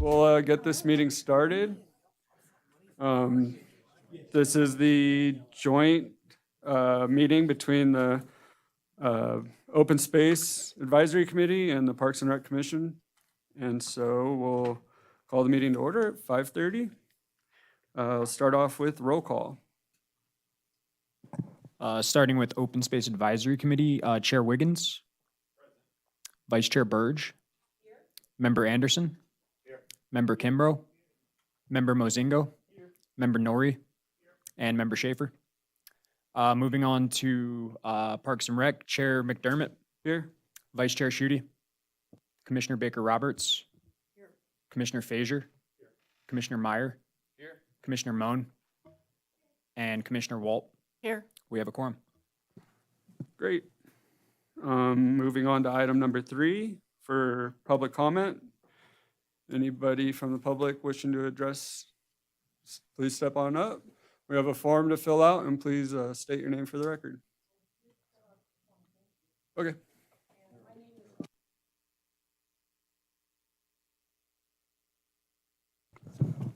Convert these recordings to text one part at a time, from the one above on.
we'll get this meeting started. This is the joint meeting between the Open Space Advisory Committee and the Parks and Rec Commission. And so we'll call the meeting to order at 5:30. We'll start off with roll call. Starting with Open Space Advisory Committee, Chair Wiggins. Vice Chair Burge. Member Anderson. Member Kimbrough. Member Mozingo. Member Norrie. And Member Schaefer. Moving on to Parks and Rec, Chair McDermott. Here. Vice Chair Schutte. Commissioner Baker Roberts. Here. Commissioner Fazier. Here. Commissioner Meyer. Here. Commissioner Moan. And Commissioner Walt. Here. We have a quorum. Great. Moving on to item number 3 for public comment. Anybody from the public wishing to address, please step on up. We have a form to fill out, and please state your name for the record. Okay.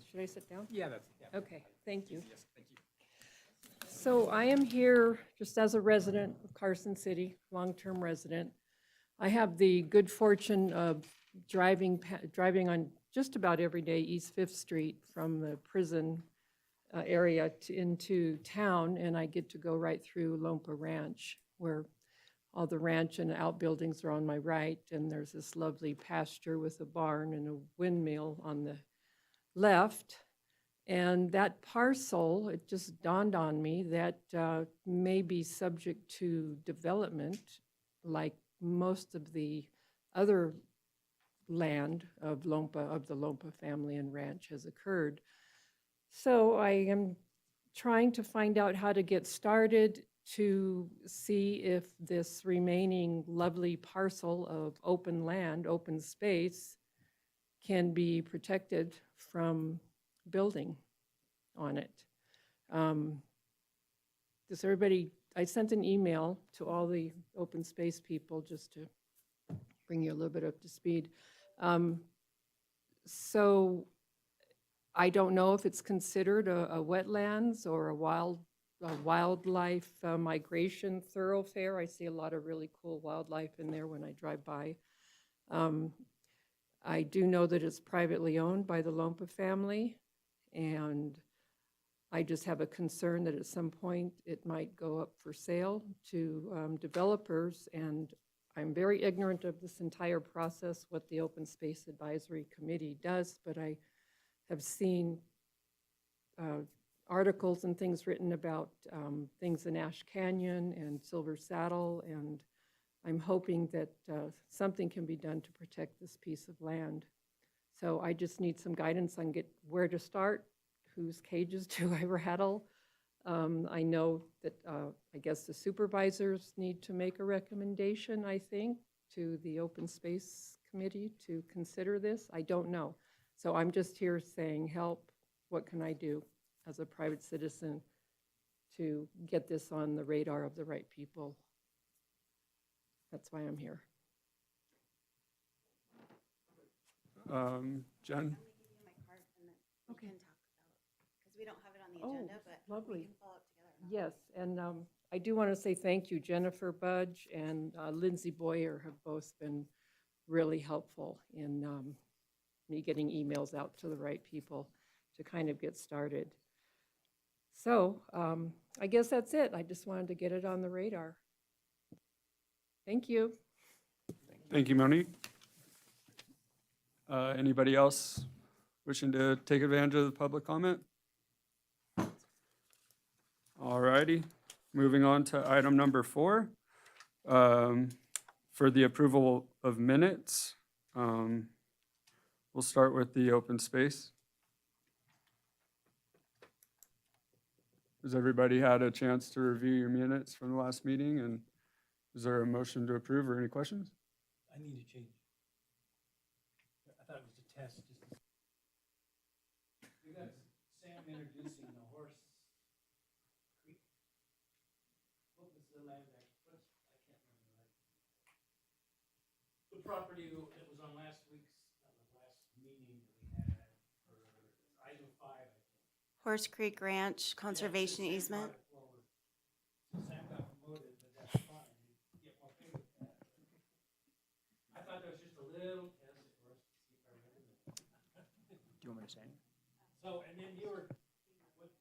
Should I sit down? Yeah, Okay, thank you. So I am here just as a resident of Carson City, long-term resident. I have the good fortune of driving on just about every day East Fifth Street from the prison area into town, and I get to go right through Lompa Ranch, where all the ranch and outbuildings are on my right, and there's this lovely pasture with a barn and a windmill on the left. And that parcel, it just dawned on me that may be subject to development, like most of the other land of the Lompa family and ranch has occurred. So I am trying to find out how to get started to see if this remaining lovely parcel of open land, open space, can be protected from building on it. Does everybody, I sent an email to all the open space people just to bring you a little bit up to speed. So I don't know if it's considered a wetlands or a wildlife migration thoroughfare. I see a lot of really cool wildlife in there when I drive by. I do know that it's privately owned by the Lompa family, and I just have a concern that at some point it might go up for sale to developers, and I'm very ignorant of this entire process, what the Open Space Advisory Committee does, but I have seen articles and things written about things in Ash Canyon and Silver Saddle, and I'm hoping that something can be done to protect this piece of land. So I just need some guidance on where to start, whose cages do I rattle. I know that I guess the supervisors need to make a recommendation, I think, to the Open Space Committee to consider this. I don't know. So I'm just here saying, help, what can I do as a private citizen to get this on the radar of the right people? That's why I'm here. Jen? Okay. We don't have it on the agenda, but lovely. we can follow up together. Yes, and I do want to say thank you. Jennifer Budge and Lindsay Boyer have both been really helpful in me getting emails out to the right people to kind of get started. So I guess that's it. I just wanted to get it on the radar. Thank you. Thank you, Monique. Anybody else wishing to take advantage of the public comment? All righty, moving on to item number 4. For the approval of minutes, we'll start with the open space. Has everybody had a chance to review your minutes from the last meeting, and is there a motion to approve or any questions? I need to change. I thought it was a test. We got Sam introducing the horse. What was the land that, I can't remember. The property that was on last week's, last meeting that we had. Horse Creek Ranch Conservation Easement. Sam got promoted, but that's fine. You get more pay with that. I thought that was just a little test for us to see if I remember. Do you want me to say anything? So, and then you were, what,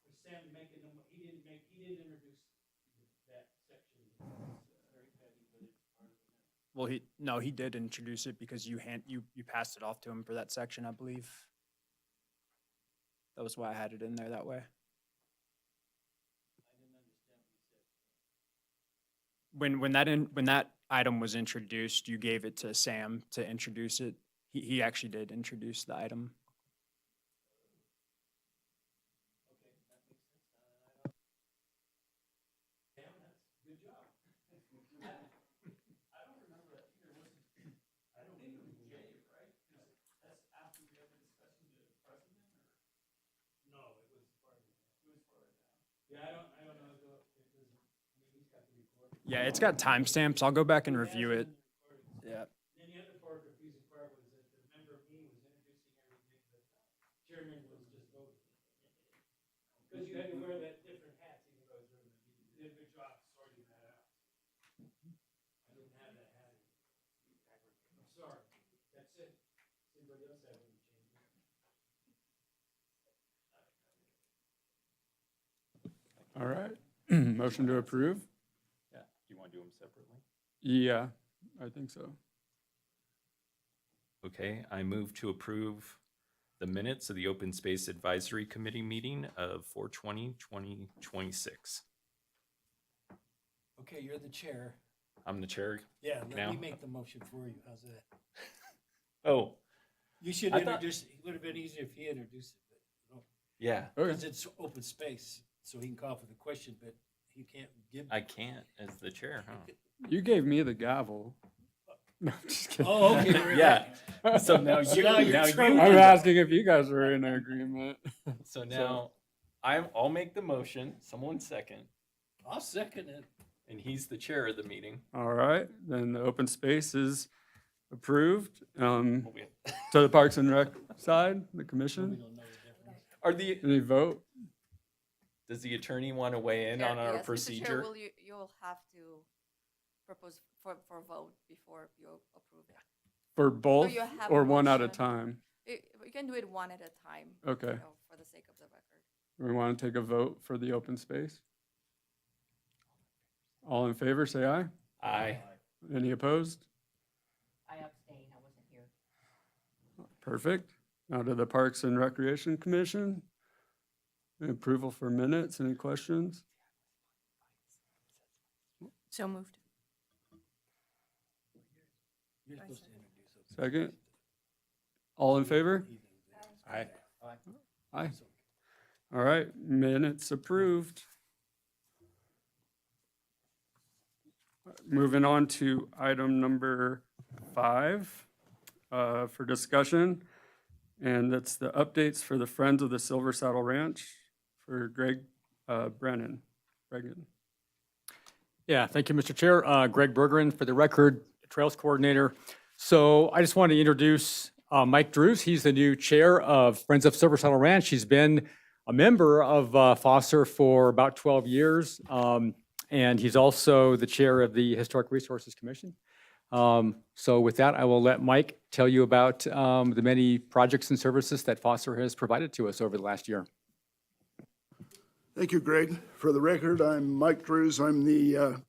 was Sam making them, he didn't introduce that section. Very petty, but it's part of the. Well, he did introduce it because you passed it off to him for that section, I believe. That was why I had it in there that way. When that item was introduced, you gave it to Sam to introduce it. He actually did introduce the item. Yeah, it's got timestamps. I'll go back and review it. Yeah. Then the other part, confusing part was that the member me was introducing everything, but chairman was just voting. Because you had to wear that different hats even though it was during the meeting. You did a good job sorting that out. I didn't have that hat. I'm sorry. That's it. Anybody else have any changes? All right. Motion to approve? Yeah, do you want to do them separately? Yeah, I think so. Okay, I move to approve the minutes of the Open Space Advisory Committee meeting of 4/20/2026. Okay, you're the chair. I'm the chair. Yeah, Now? let me make the motion for you. How's that? Oh, You should I thought- introduce, it would have been easier if he introduced it, but, yeah, Okay. because it's open space, so he can call for the question, but he can't give. I can't as the chair, huh? You gave me the gavel. No, I'm just kidding. Oh, okay. Yeah, so now you, Now you're now you, trolling. I'm asking if you guys were in agreement. so now I'll make the motion, someone second, I'll second it. and he's the chair of the meeting. All right, then the open space is approved. Well, we- To the Parks and Rec side, the We commission, don't know the difference. Are the, any vote? does the attorney want to weigh in on our Yes, Mr. Chair, procedure? you'll have to propose for vote before you approve it. For both you have a or one at a motion. time? You can do it one at a time. Okay. you know, For the sake of the record. We want to take a vote for the open space? All in favor, say aye. Aye. Any opposed? I abstain, I wasn't here. Perfect. Now to the Parks and Recreation Commission. Approval for minutes, any questions? So moved. You're supposed to introduce it. Second? All in favor? Aye. Aye. All right, minutes approved. Moving on to item number 5 for discussion. And that's the updates for the Friends of the Silver Saddle Ranch for Greg Brennan. Bregan. Yeah, thank you, Mr. Chair. Greg Bergeron, for the record, Trails Coordinator. So I just want to introduce Mike Drews. He's the new chair of Friends of Silver Saddle Ranch. He's been a member of Foster for about 12 years, and he's also the chair of the Historic Resources Commission. So with that, I will let Mike tell you about the many projects and services that Foster has provided to us over the last year. Thank you, Greg. For the record, I'm Mike Drews. I'm the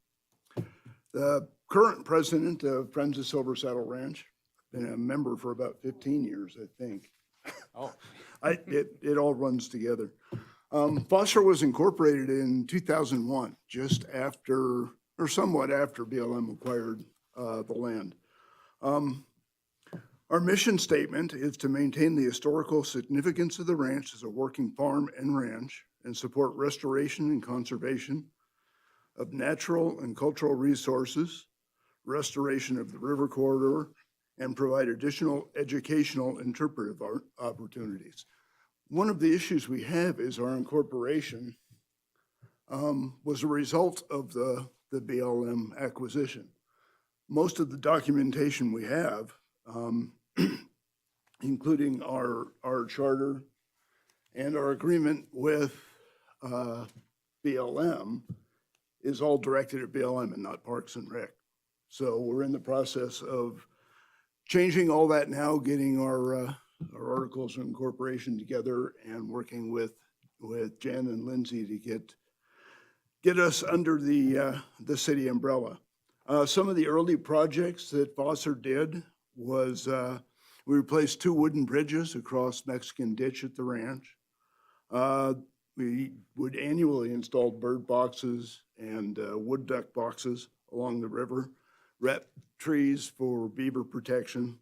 current president of Friends of Silver Saddle Ranch. Been a member for about 15 years, I think. Oh. It all runs together. Foster was incorporated in 2001, just after, or somewhat after BLM acquired the land. Our mission statement is to maintain the historical significance of the ranch as a working farm and ranch and support restoration and conservation of natural and cultural resources, restoration of the river corridor, and provide additional educational interpretive opportunities. One of the issues we have is our incorporation was a result of the BLM acquisition. Most of the documentation we have, including our charter And our agreement with BLM is all directed at BLM and not Parks and Rec. So we're in the process of changing all that now, getting our articles of incorporation together and working with Jen and Lindsay to get us under the city umbrella. Some of the early projects that Foster did was we replaced 2 wooden bridges across Mexican Ditch at the ranch. We would annually install bird boxes and wood duck boxes along the river, rep trees for beaver protection,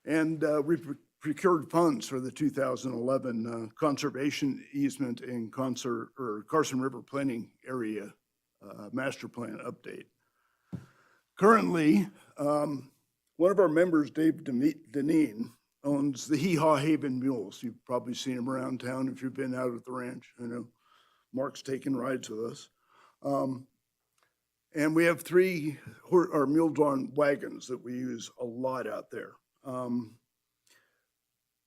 and we procured funds for the 2011 conservation easement in Carson River Planning Area Master Plan update. Currently, one of our members, Dave Deneen, owns the Hee Haw Haven Mules. You've probably seen him around town if you've been out at the ranch. I know Mark's taken rides with us. And we have 3 mule-drawn wagons that we use a lot out there.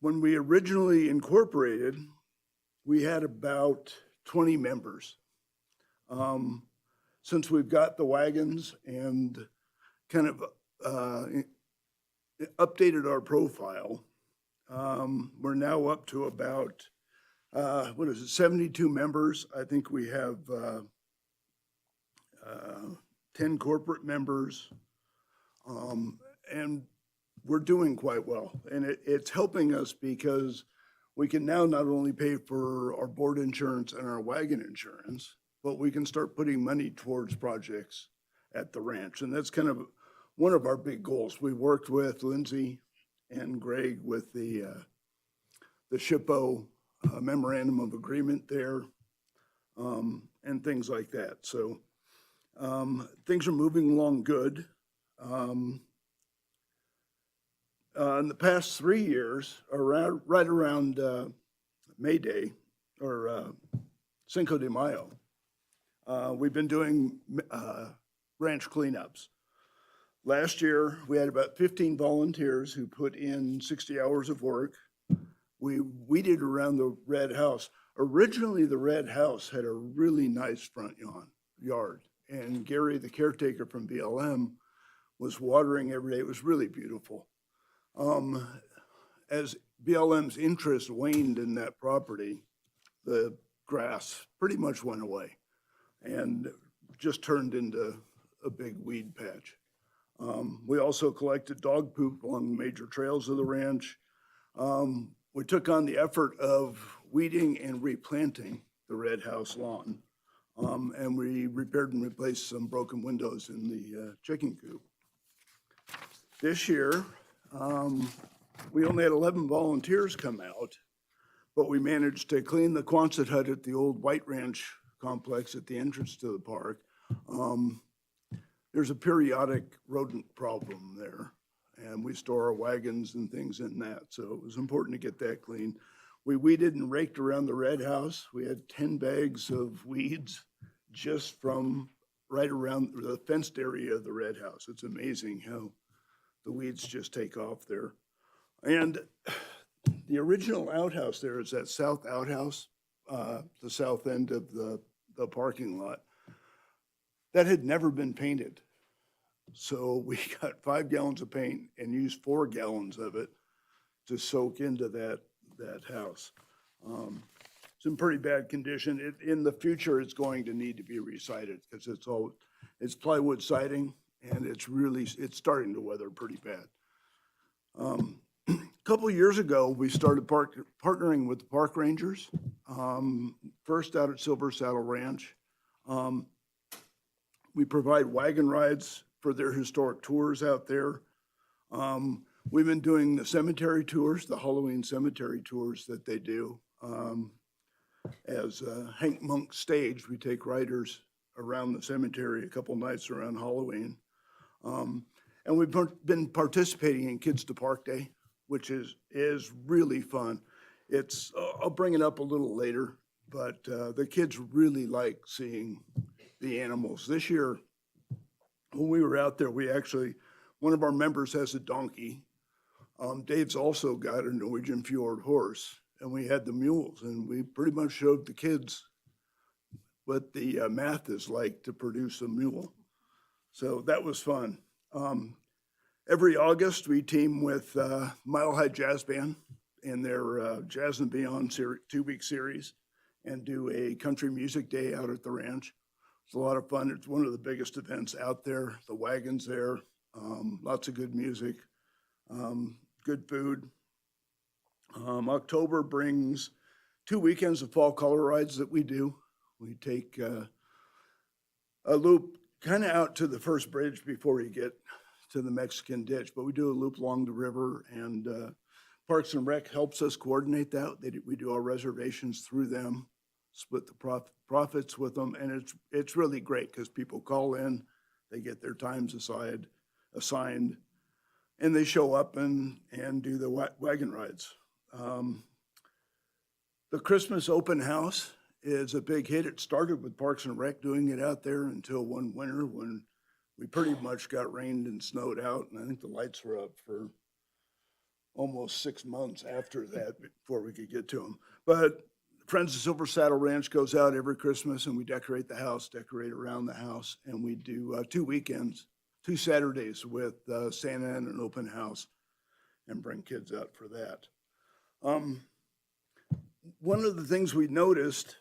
When we originally incorporated, we had about 20 members. Since we've got the wagons and kind of updated our profile, we're now up to about, 72 members. I think we have 10 corporate members, and we're doing quite well. And it's helping us because we can now not only pay for our board insurance and our wagon insurance, but we can start putting money towards projects at the ranch. And that's kind of one of our big goals. We worked with Lindsay and Greg with the SHPO memorandum of agreement there, and things like that. So things are moving along good. In the past 3 years, right around May Day or Cinco de Mayo, we've been doing ranch cleanups. Last year, we had about 15 volunteers who put in 60 hours of work. We weeded around the red house. Originally, the red house had a really nice front yard, and Gary, the caretaker from BLM, was watering every day. It was really beautiful. As BLM's interest waned in that property, the grass pretty much went away and just turned into a big weed patch. We also collected dog poop along major trails of the ranch. We took on the effort of weeding and replanting the red house lawn. And we repaired and replaced some broken windows in the chicken coop. This year, we only had 11 volunteers come out, but we managed to clean the Quonset hut at the old White Ranch complex at the entrance to the park. There's a periodic rodent problem there, and we store our wagons and things in that, so it was important to get that clean. We weeded and raked around the red house. We had 10 bags of weeds just from right around the fenced area of the red house. It's amazing how the weeds just take off there. And the original outhouse there is that south outhouse, the south end of the parking lot. That had never been painted. So we got 5 gallons of paint and used 4 gallons of it to soak into that house. It's in pretty bad condition. In the future, it's going to need to be resided because it's plywood siding and it's starting to weather pretty bad. A couple of years ago, we started partnering with the park rangers, first out at Silver Saddle Ranch. We provide wagon rides for their historic tours out there. We've been doing the cemetery tours, the Halloween cemetery tours that they do. As Hank Monk stage, we take riders around the cemetery a couple nights around Halloween. And we've been participating in Kids to Park Day, which is really fun. I'll bring it up a little later, but the kids really like seeing the animals. This year, when we were out there, one of our members has a donkey. Dave's also got a Norwegian Fjord horse, and we had the mules, and we pretty much showed the kids what the math is like to produce a mule. So that was fun. Every August, we team with Mile High Jazz Band in their Jazz and Beyond 2-week series and do a country music day out at the ranch. It's a lot of fun. It's one of the biggest events out there. The wagon's there, lots of good music, good food. October brings 2 weekends of fall color rides that we do. We take a loop kind of out to the first bridge before you get to the Mexican ditch, but we do a loop along the river, and Parks and Rec helps us coordinate that. We do our reservations through them, split the profits with them, and it's really great because people call in, they get their times assigned, and they show up and do the wagon rides. The Christmas open house is a big hit. It started with Parks and Rec doing it out there until one winter when we pretty much got rained and snowed out, and I think the lights were up for almost 6 months after that before we could get to them. But Friends of Silver Saddle Ranch goes out every Christmas, and we decorate the house, decorate around the house, and we do 2 weekends, 2 Saturdays with Santa and an open house, and bring kids out for that. One of the things we noticed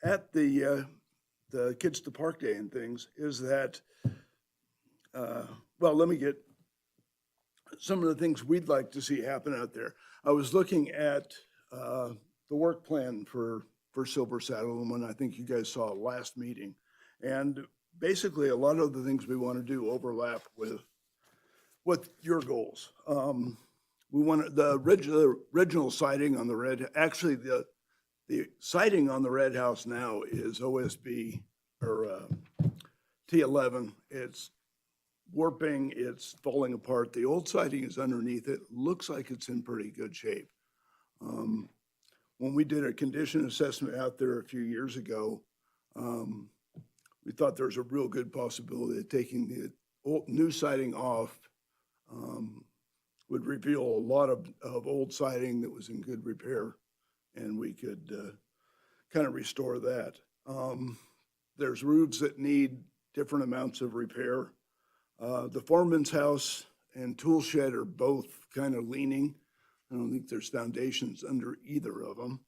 at the Kids to Park Day and things is that, well, let me get some of the things we'd like to see happen out there. I was looking at the work plan for Silver Saddle, and one I think you guys saw last meeting. And basically, a lot of the things we want to do overlap with your goals. We want the original siding on the red, actually the siding on the red house now is OSB or T11. It's warping, it's falling apart. The old siding is underneath it. Looks like it's in pretty good shape. When we did a condition assessment out there a few years ago, we thought there was a real good possibility of taking the new siding off would reveal a lot of old siding that was in good repair, and we could kind of restore that. There's roofs that need different amounts of repair. The foreman's house and tool shed are both kind of leaning. I don't think there's foundations under either of them.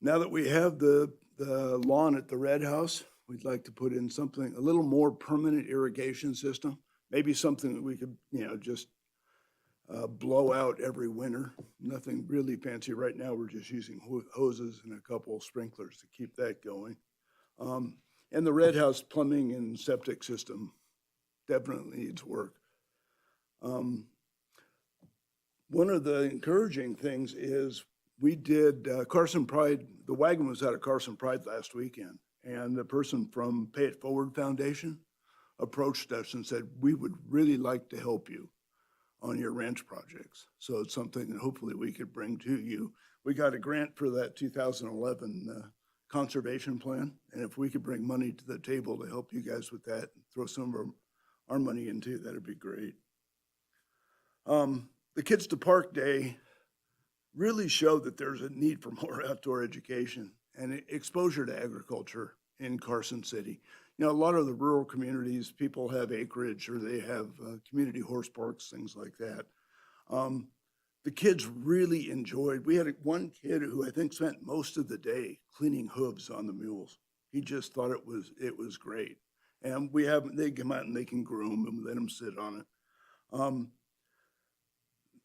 Now that we have the lawn at the red house, we'd like to put in something, a little more permanent irrigation system. Maybe something that we could, just blow out every winter. Nothing really fancy right now. We're just using hoses and a couple of sprinklers to keep that going. And the red house plumbing and septic system definitely needs work. One of the encouraging things is we did Carson Pride, the wagon was out of Carson Pride last weekend, and the person from Pay It Forward Foundation approached us and said, we would really like to help you on your ranch projects. So it's something that hopefully we could bring to you. We got a grant for that 2011 conservation plan, and if we could bring money to the table to help you guys with that, and throw some of our money into, that'd be great. The Kids to Park Day really showed that there's a need for more outdoor education and exposure to agriculture in Carson City. A lot of the rural communities, people have acreage or they have community horse parks, things like that. The kids really enjoyed, we had one kid who I think spent most of the day cleaning hooves on the mules. He just thought it was great. And they come out and they can groom and let them sit on it.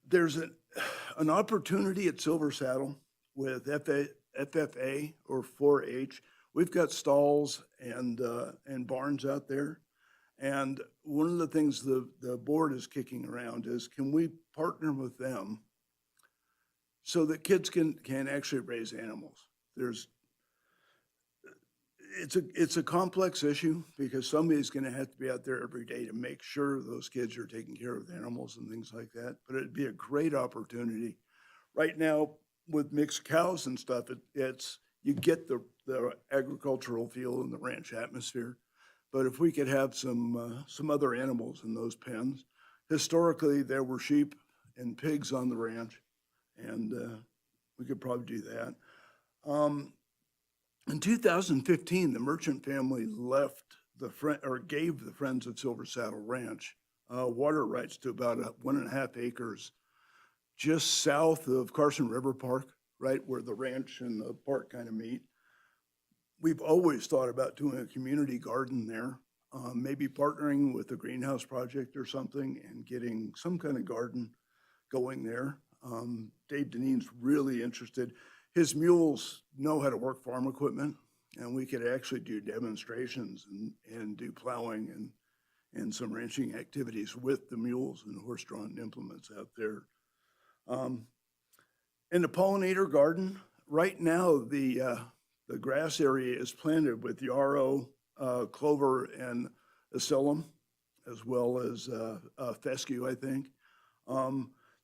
There's an opportunity at Silver Saddle with FFA or 4-H. We've got stalls and barns out there. And one of the things the board is kicking around is, can we partner with them so that kids can actually raise animals? It's a complex issue because somebody's going to have to be out there every day to make sure those kids are taking care of the animals and things like that. But it'd be a great opportunity. Right now, with mixed cows and stuff, you get the agricultural feel in the ranch atmosphere. But if we could have some other animals in those pens, historically there were sheep and pigs on the ranch, and we could probably do that. In 2015, the Merchant family left gave the Friends of Silver Saddle Ranch water rights to about 1.5 acres just south of Carson River Park, right where the ranch and the park kind of meet. We've always thought about doing a community garden there, maybe partnering with a greenhouse project or something and getting some kind of garden going there. Dave Deneen's really interested. His mules know how to work farm equipment, and we could actually do demonstrations and do plowing and some ranching activities with the mules and horse-drawn implements out there. In the pollinator garden, right now, the grass area is planted with yarrow, clover, and acelum, as well as fescue, I think.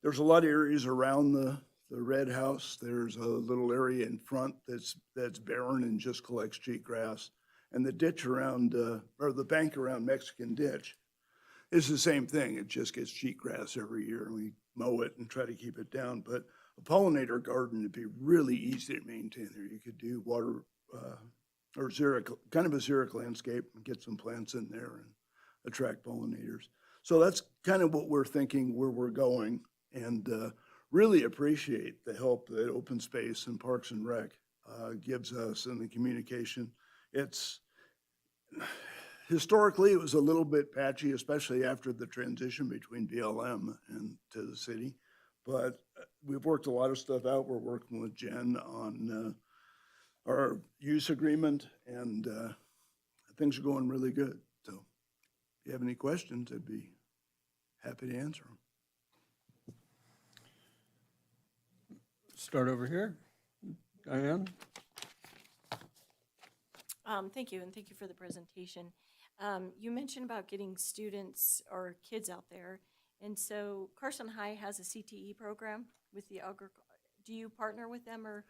There's a lot of areas around the red house. There's a little area in front that's barren and just collects cheatgrass. And the ditch around, or the bank around Mexican Ditch is the same thing. It just gets cheatgrass every year, and we mow it and try to keep it down. But a pollinator garden would be really easy to maintain there. You could do water or kind of a xeric landscape and get some plants in there and attract pollinators. So that's kind of what we're thinking, where we're going, and really appreciate the help that Open Space and Parks and Rec gives us in the communication. Historically, it was a little bit patchy, especially after the transition between BLM and to the city. But we've worked a lot of stuff out. We're working with Jen on our use agreement, and things are going really good. So if you have any questions, I'd be happy to answer them. Start over here. Diane? Thank you, and thank you for the presentation. You mentioned about getting students or kids out there, and so Carson High has a CTE program with the do you partner with them or?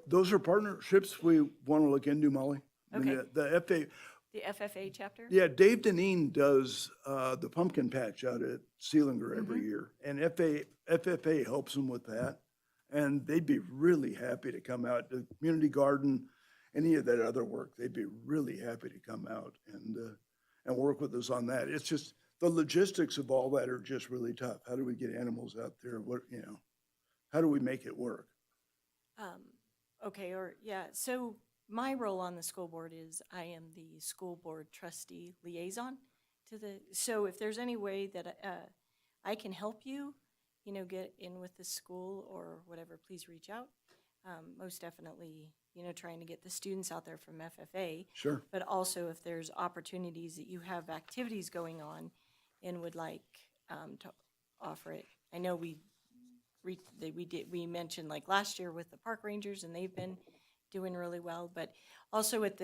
Those are partnerships we want to look into, Molly. I mean, Okay. the FFA chapter? Yeah, Dave Deneen does the pumpkin patch out at Sealinger every year, and FFA helps them with that. And they'd be really happy to come out, the community garden, any of that other work. They'd be really happy to come out and work with us on that. It's just the logistics of all that are just really tough. How do we get animals out there? How do we make it work? Okay, so my role on the school board is I am the school board trustee liaison so if there's any way that I can help you, get in with the school or whatever, please reach out. Most definitely, trying to get the students out there from FFA. Sure. But also if there's opportunities that you have activities going on and would like to offer it. I know we mentioned like last year with the park rangers, and they've been doing really well, but also at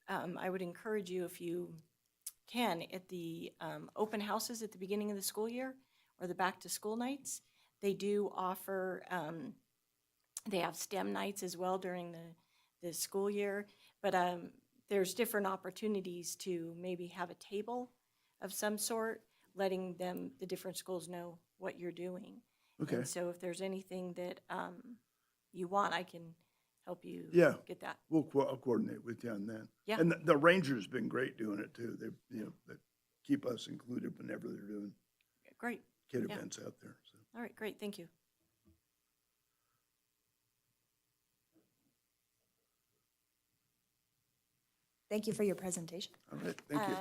I would encourage you, if you can, at the open houses at the beginning of the school year or the back to school nights, they do offer, they have STEM nights as well during the school year, but there's different opportunities to maybe have a table of some sort, letting the different schools know what you're doing. Okay. And so if there's anything that you want, I can help you get that. I'll coordinate with you on that. Yeah. And the Rangers been great doing it too. They keep us included whenever they're doing Great. kid Yeah. events out there. So. All right, great, thank you. Thank you for your presentation. All right, thank you.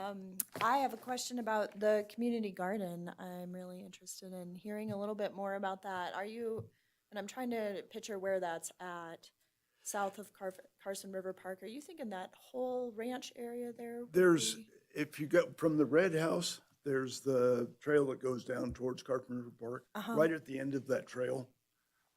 I have a question about the community garden. I'm really interested in hearing a little bit more about that. And I'm trying to picture where that's at, south of Carson River Park. Are you thinking that whole ranch area there? If you go from the red house, there's the trail that goes down towards Carson River Park. Right at the end of that trail,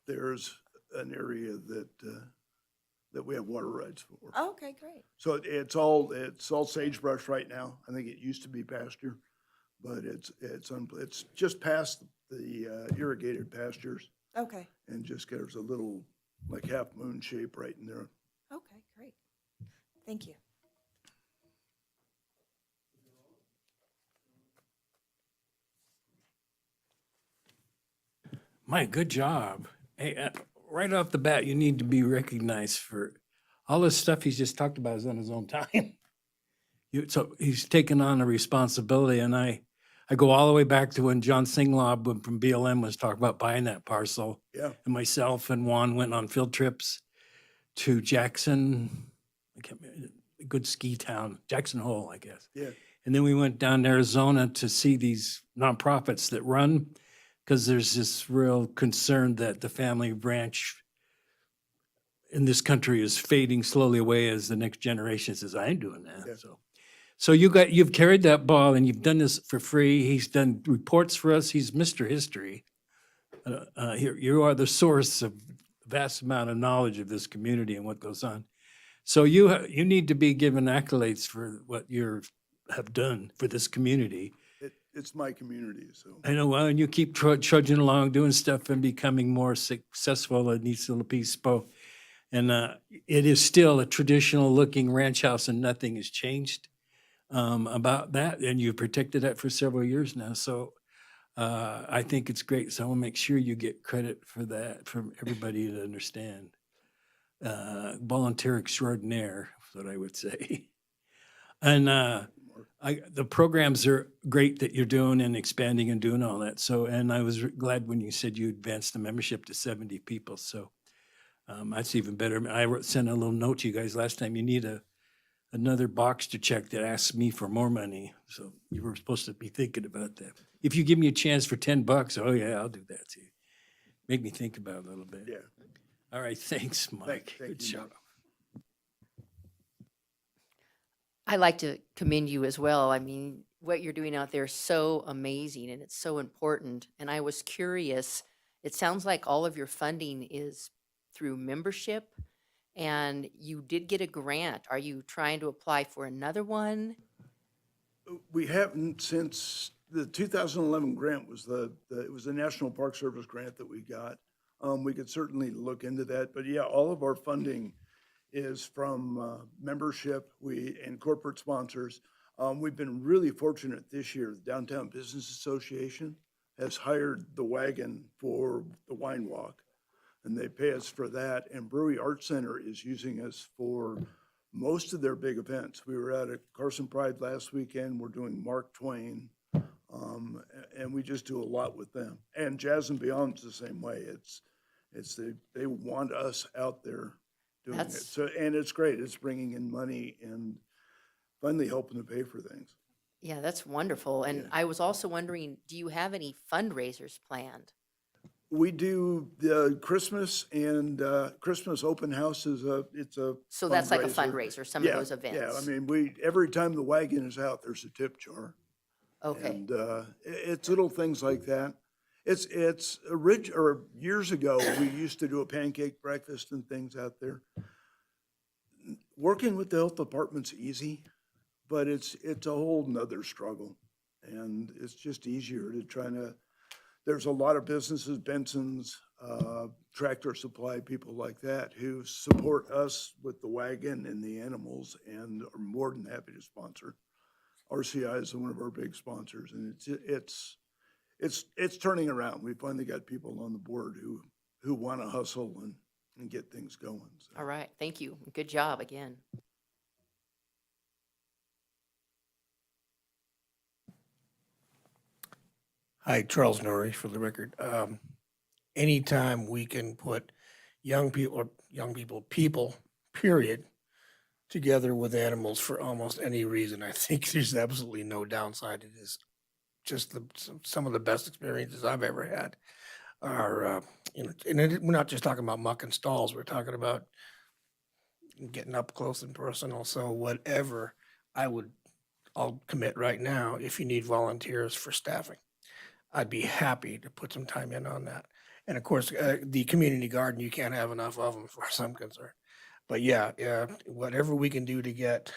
there's an area that we have water rights for. Oh, okay, great. So it's all sagebrush right now. I think it used to be pasture, but it's just past the irrigated pastures, Okay, and just there's a little like half moon shape right in there. okay, great. Thank you. Mike, good job. Hey, right off the bat, you need to be recognized for all this stuff he's just talked about is on his own time. So he's taken on a responsibility, and I go all the way back to when John Singlaub from BLM was talking about buying that parcel. Yeah. And myself and Juan went on field trips to Jackson, I can't remember, a good ski town, Jackson Hole, I guess. Yeah. And then we went down to Arizona to see these nonprofits that run, because there's this real concern that the family ranch in this country is fading slowly away as the next generation says, I ain't doing that. Yeah. So you've carried that ball and you've done this for free. He's done reports for us. He's Mr. History. You are the source of vast amount of knowledge of this community and what goes on. So you need to be given accolades for what you have done for this community. It's my community, so. I know, well, and you keep trudging along, doing stuff and becoming more successful at Nice Obispo. And it is still a traditional looking ranch house and nothing has changed about that. And you've protected that for several years now. So I think it's great. So I want to make sure you get credit for that from everybody to understand. Volunteer extraordinaire is what I would say. And the programs are great that you're doing and expanding and doing all that. So, and I was glad when you said you advanced the membership to 70 people. So that's even better. Sent a little note to you guys last time. You need another box to check that asks me for more money. So you were supposed to be thinking about that. If you give me a chance for $10, oh yeah, I'll do that too. Make me think about it a little bit. Yeah. All right, thanks, Mike. Thank Good you, job. I'd like to commend you as well. I mean, what you're doing out there is so amazing and it's so important. And I was curious, it sounds like all of your funding is through membership and you did get a grant. Are you trying to apply for another one? We haven't since the 2011 grant was it was the National Park Service grant that we got. We could certainly look into that, but yeah, all of our funding is from membership and corporate sponsors. We've been really fortunate this year. The Downtown Business Association has hired the wagon for the wine walk, and they pay us for that. And Brewery Arts Center is using us for most of their big events. We were at a Carson Pride last weekend. We're doing Mark Twain, and we just do a lot with them. And Jazz and Beyond's the same way. They want us out there doing it. So, and it's great. It's bringing in money and finally helping to pay for things. Yeah, that's wonderful. And Yeah. I was also wondering, do you have any fundraisers planned? We do the Christmas and Christmas open house it's a So that's like a fundraiser, some of Yeah, those events? Yeah, I mean, every time the wagon is out, there's a tip jar. Okay, And it's little things like that. It's years ago, we used to do a pancake breakfast and things out there. Working with the health department's easy, but it's a whole nother struggle. And it's just easier there's a lot of businesses, Benson's, Tractor Supply, people like that, who support us with the wagon and the animals and are more than happy to sponsor. RCI is one of our big sponsors, and it's turning around. We finally got people on the board who want to hustle and get things going. So. all right, thank you. Good job again. Hi, Charles Norrie for the record. Anytime we can put people, period, together with animals for almost any reason, I think there's absolutely no downside. It is just some of the best experiences I've ever had are, we're not just talking about muck and stalls, we're talking about getting up close and personal. So whatever, I'll commit right now if you need volunteers for staffing. I'd be happy to put some time in on that. And of course, the community garden, you can't have enough of them as far as I'm concerned. But yeah, whatever we can do to get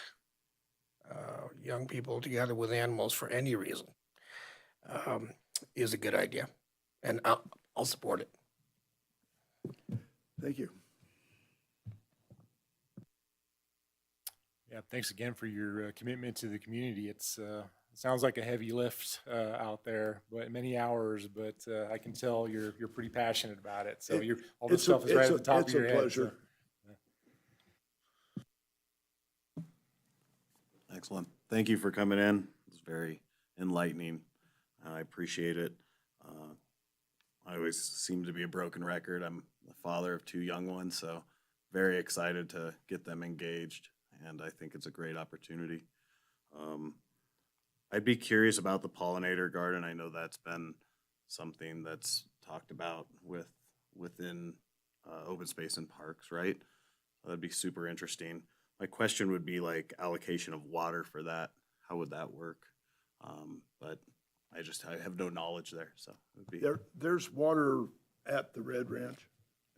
young people together with animals for any reason is a good idea. And I'll support it. Thank you. Yeah, thanks again for your commitment to the community. It's sounds like a heavy lift out there, but many hours. But I can tell you're pretty passionate about it. So all this stuff is right at the top of your head. It's a pleasure. Excellent. Thank you for coming in. It's very enlightening. I appreciate it. I always seem to be a broken record. I'm the father of 2 young ones, so very excited to get them engaged, and I think it's a great opportunity. I'd be curious about the pollinator garden. I know that's been something that's talked about within open space and parks, right? That'd be super interesting. My question would be like allocation of water for that. How would that work? But I have no knowledge there, so it would be. There's water at the Red Ranch,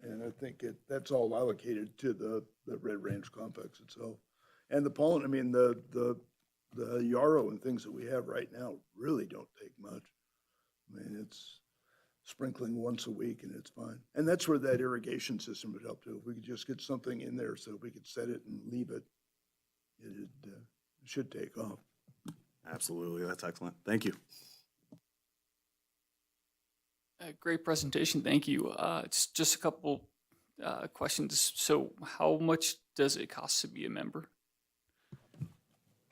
and I think that's all allocated to the Red Ranch complex itself. And the pollen, I mean, the yarrow and things that we have right now really don't take much. I mean, it's sprinkling once a week and it's fine. And that's where that irrigation system would help too. If we could just get something in there so we could set it and leave it, it should take off. Absolutely, that's excellent. Thank you. Great presentation, thank you. It's just a couple questions. So how much does it cost to be a member?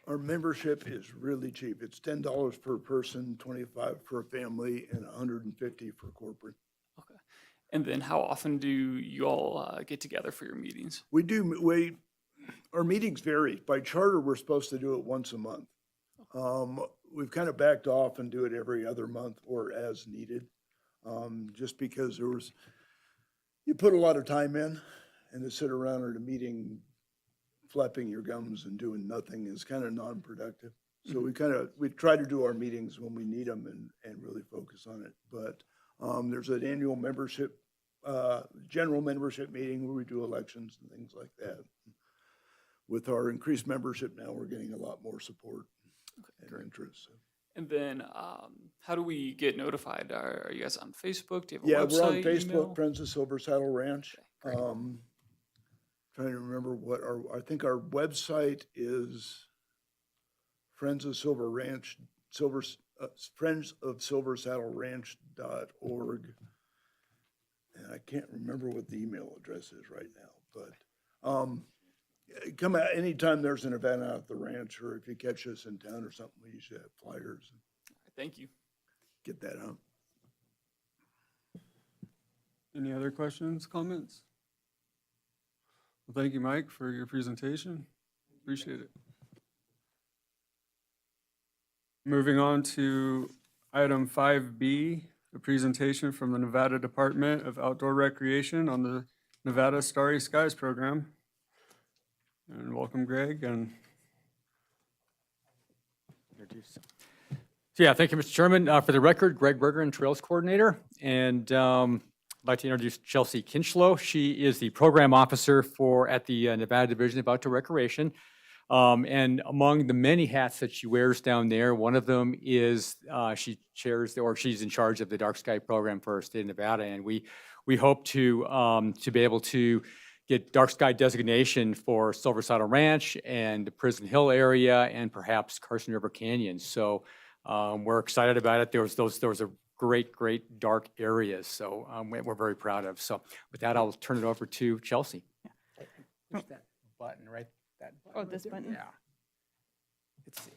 Our membership is really cheap. It's $10 per person, $25 for a family, and $150 for corporate. Okay. And then how often do you all get together for your meetings? Our meetings vary. By charter, we're supposed to do it once a month. We've kind of backed off and do it every other month or as needed. Just because you put a lot of time in, and to sit around at a meeting flapping your gums and doing nothing is kind of non-productive. So we try to do our meetings when we need them and really focus on it. But there's an annual membership, general membership meeting where we do elections and things like that. With our increased membership now, we're getting a lot more support and interest. So. And then how do we get notified? Are you guys on Facebook? Do you have a Yeah, website? we're on Facebook, email? Friends of Silver Saddle Ranch. Okay, great. Trying to remember I think our website is Friends of Silver Ranch, Friends of Silver Saddle Ranch.org. And I can't remember what the email address is right now, but come out anytime there's an event out at the ranch, or if you catch us in town or something, we usually have flyers. Thank you. Get that out. Any other questions, comments? Well, thank you, Mike, for your presentation. Appreciate it. Moving on to item 5B, a presentation from the Nevada Department of Outdoor Recreation on the Nevada Starry Skies program. And welcome, Greg, and Yeah, thank you, Mr. Chairman. For the record, Greg Bergeron, Trails Coordinator, and I'd like to introduce Chelsea Kinchlow. She is the Program Officer at the Nevada Division of Outdoor Recreation. And among the many hats that she wears down there, one of them is she's in charge of the Dark Sky program for our state of Nevada, and we hope to be able to get dark sky designation for Silver Saddle Ranch and the Prison Hill area and perhaps Carson River Canyon. So we're excited about it. Those are great dark areas. So we're very proud of. So with that, I'll turn it over to Chelsea. Push that button, right? That button. Oh, this button? Yeah. Let's see.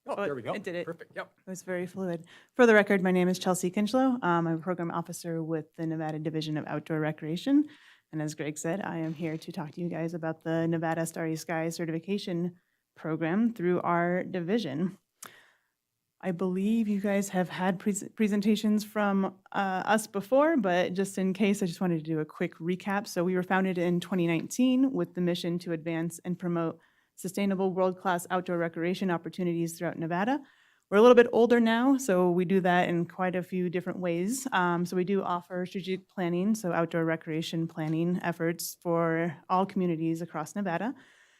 Oh, Oh, there we go. it did it. Perfect, yep. It was very fluid. For the record, my name is Chelsea Kinchlow. I'm a program officer with the Nevada Division of Outdoor Recreation. And as Greg said, I am here to talk to you guys about the Nevada Starry Skies certification program through our division. I believe you guys have had presentations from us before, but just in case, I just wanted to do a quick recap. So we were founded in 2019 with the mission to advance and promote sustainable world-class outdoor recreation opportunities throughout Nevada. We're a little bit older now, so we do that in quite a few different ways. So we do offer strategic planning, so outdoor recreation planning efforts for all communities across Nevada.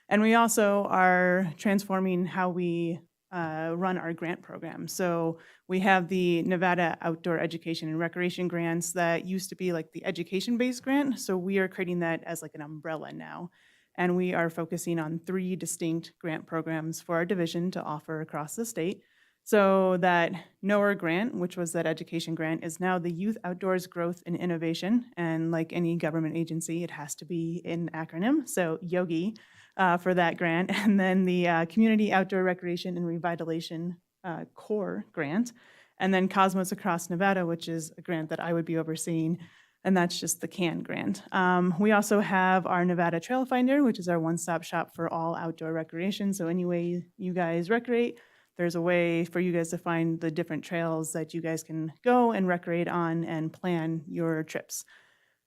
And we also are transforming how we run our grant program. So we have the Nevada Outdoor Education and Recreation grants that used to be like the education-based grant. So we are creating that as like an umbrella now. And we are focusing on 3 distinct grant programs for our division to offer across the state. So that NOAR grant, which was that education grant, is now the Youth Outdoors Growth and Innovation. And like any government agency, it has to be an acronym. So YOGI for that grant. And then the Community Outdoor Recreation and Revitalization Core grant. And then Cosmos Across Nevada, which is a grant that I would be overseeing. And that's just the CAN grant. We also have our Nevada Trail Finder, which is our one-stop shop for all outdoor recreation. So any way you guys recreate, there's a way for you guys to find the different trails that you guys can go and recreate on and plan your trips.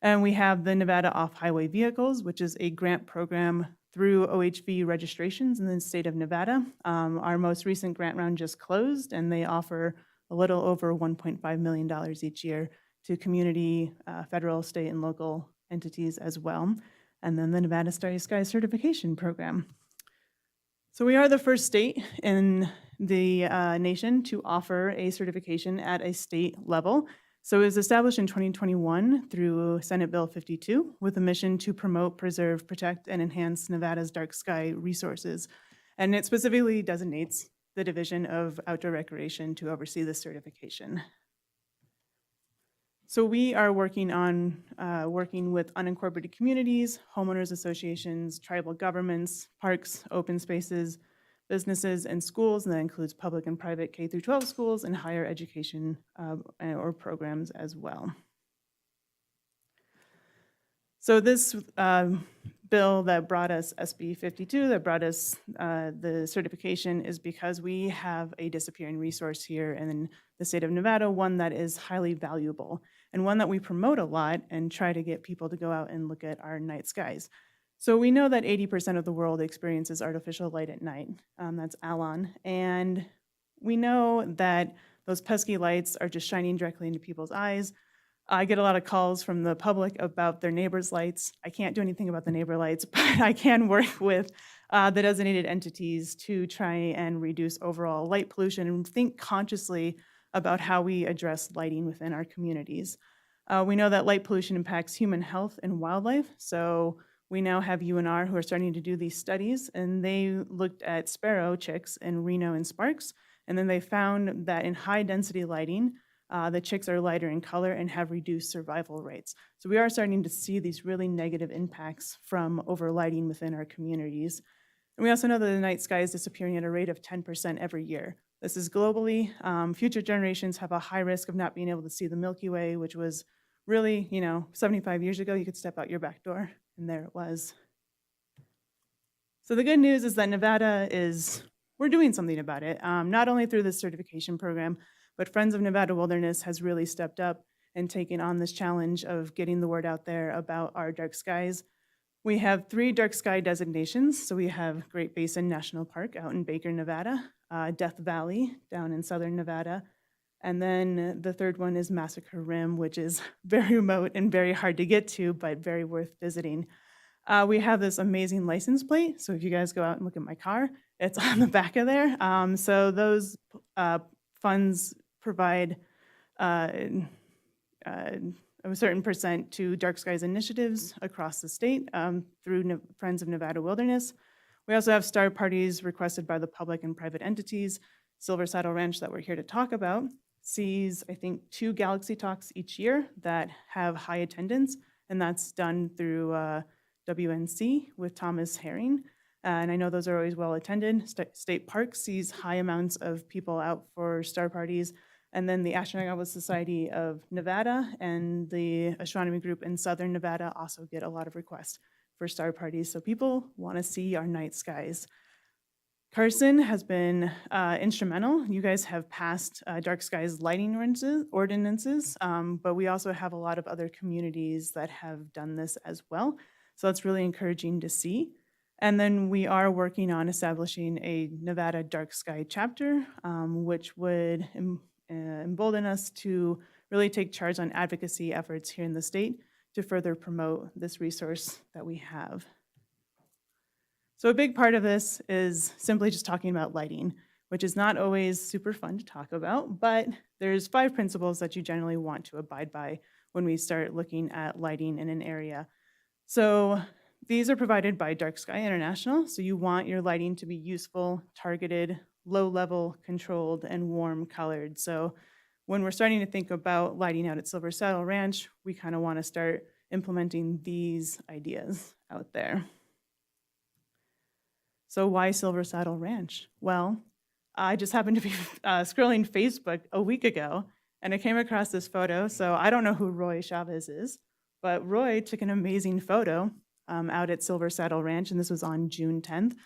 And we have the Nevada Off-Highway Vehicles, which is a grant program through OHV registrations in the state of Nevada. Our most recent grant round just closed, and they offer a little over $1.5 million each year to community, federal, state, and local entities as well. And then the Nevada Starry Sky Certification Program. So we are the first state in the nation to offer a certification at a state level. So it was established in 2021 through Senate Bill 52 with a mission to promote, preserve, protect, and enhance Nevada's dark sky resources. And it specifically designates the Division of Outdoor Recreation to oversee this certification. So we are working on working with unincorporated communities, homeowners associations, tribal governments, parks, open spaces, businesses, and schools, and that includes public and private K through 12 schools and higher education or programs as well. So this bill that brought us SB 52, that brought us the certification, is because we have a disappearing resource here in the state of Nevada, one that is highly valuable and one that we promote a lot and try to get people to go out and look at our night skies. So we know that 80% of the world experiences artificial light at night. That's ALON. And we know that those pesky lights are just shining directly into people's eyes. I get a lot of calls from the public about their neighbors' lights. I can't do anything about the neighbor lights, but I can work with the designated entities to try and reduce overall light pollution and think consciously about how we address lighting within our communities. We know that light pollution impacts human health and wildlife. So we now have UNR who are starting to do these studies, and they looked at sparrow chicks in Reno and Sparks, and then they found that in high density lighting, the chicks are lighter in color and have reduced survival rates. So we are starting to see these really negative impacts from overlighting within our communities. And we also know that the night sky is disappearing at a rate of 10% every year. This is globally. Future generations have a high risk of not being able to see the Milky Way, which was really, 75 years ago, you could step out your back door, and there it was. So the good news is that Nevada we're doing something about it, not only through this certification program, but Friends of Nevada Wilderness has really stepped up and taken on this challenge of getting the word out there about our dark skies. We have 3 dark sky designations. So we have Great Basin National Park out in Baker, Nevada, Death Valley down in southern Nevada, and then the third one is Massacre Rim, which is very remote and very hard to get to, but very worth visiting. We have this amazing license plate. So if you guys go out and look at my car, it's on the back of there. So those funds provide a certain percent to Dark Skies initiatives across the state through Friends of Nevada Wilderness. We also have star parties requested by the public and private entities. Silver Saddle Ranch that we're here to talk about sees, I think, 2 Galaxy Talks each year that have high attendance, and that's done through WNC with Thomas Herring. And I know those are always well attended. State Park sees high amounts of people out for star parties. And then the Astronomical Society of Nevada and the Astronomy Group in Southern Nevada also get a lot of requests for star parties. So people want to see our night skies. Carson has been instrumental. You guys have passed dark skies lighting ordinances, but we also have a lot of other communities that have done this as well. So that's really encouraging to see. And then we are working on establishing a Nevada Dark Sky chapter, which would embolden us to really take charge on advocacy efforts here in the state to further promote this resource that we have. So a big part of this is simply just talking about lighting, which is not always super fun to talk about, but there's 5 principles that you generally want to abide by when we start looking at lighting in an area. So these are provided by Dark Sky International. So you want your lighting to be useful, targeted, low level, controlled, and warm colored. So when we're starting to think about lighting out at Silver Saddle Ranch, we kind of want to start implementing these ideas out there. So why Silver Saddle Ranch? Well, I just happened to be scrolling Facebook a week ago, and I came across this photo. So I don't know who Roy Chavez is, but Roy took an amazing photo out at Silver Saddle Ranch, and this was on June 10th.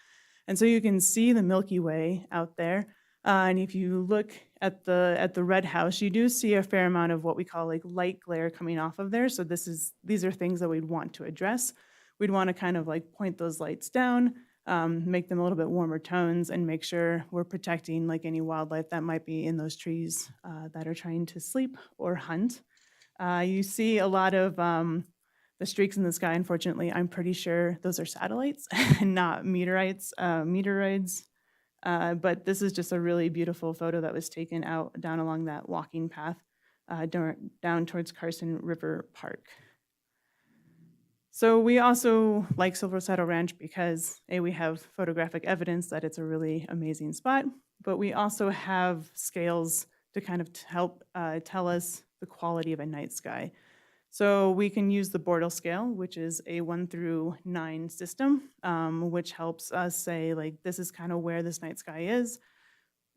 And so you can see the Milky Way out there. And if you look at the red house, you do see a fair amount of what we call like light glare coming off of there. So these are things that we'd want to address. We'd want to kind of like point those lights down, make them a little bit warmer tones, and make sure we're protecting like any wildlife that might be in those trees that are trying to sleep or hunt. You see a lot of the streaks in the sky. Unfortunately, I'm pretty sure those are satellites and not meteorites. But this is just a really beautiful photo that was taken out down along that walking path down towards Carson River Park. So we also like Silver Saddle Ranch because we have photographic evidence that it's a really amazing spot, but we also have scales to kind of help tell us the quality of a night sky. So we can use the Bortle scale, which is a 1 through 9 system, which helps us say, like, this is kind of where this night sky is.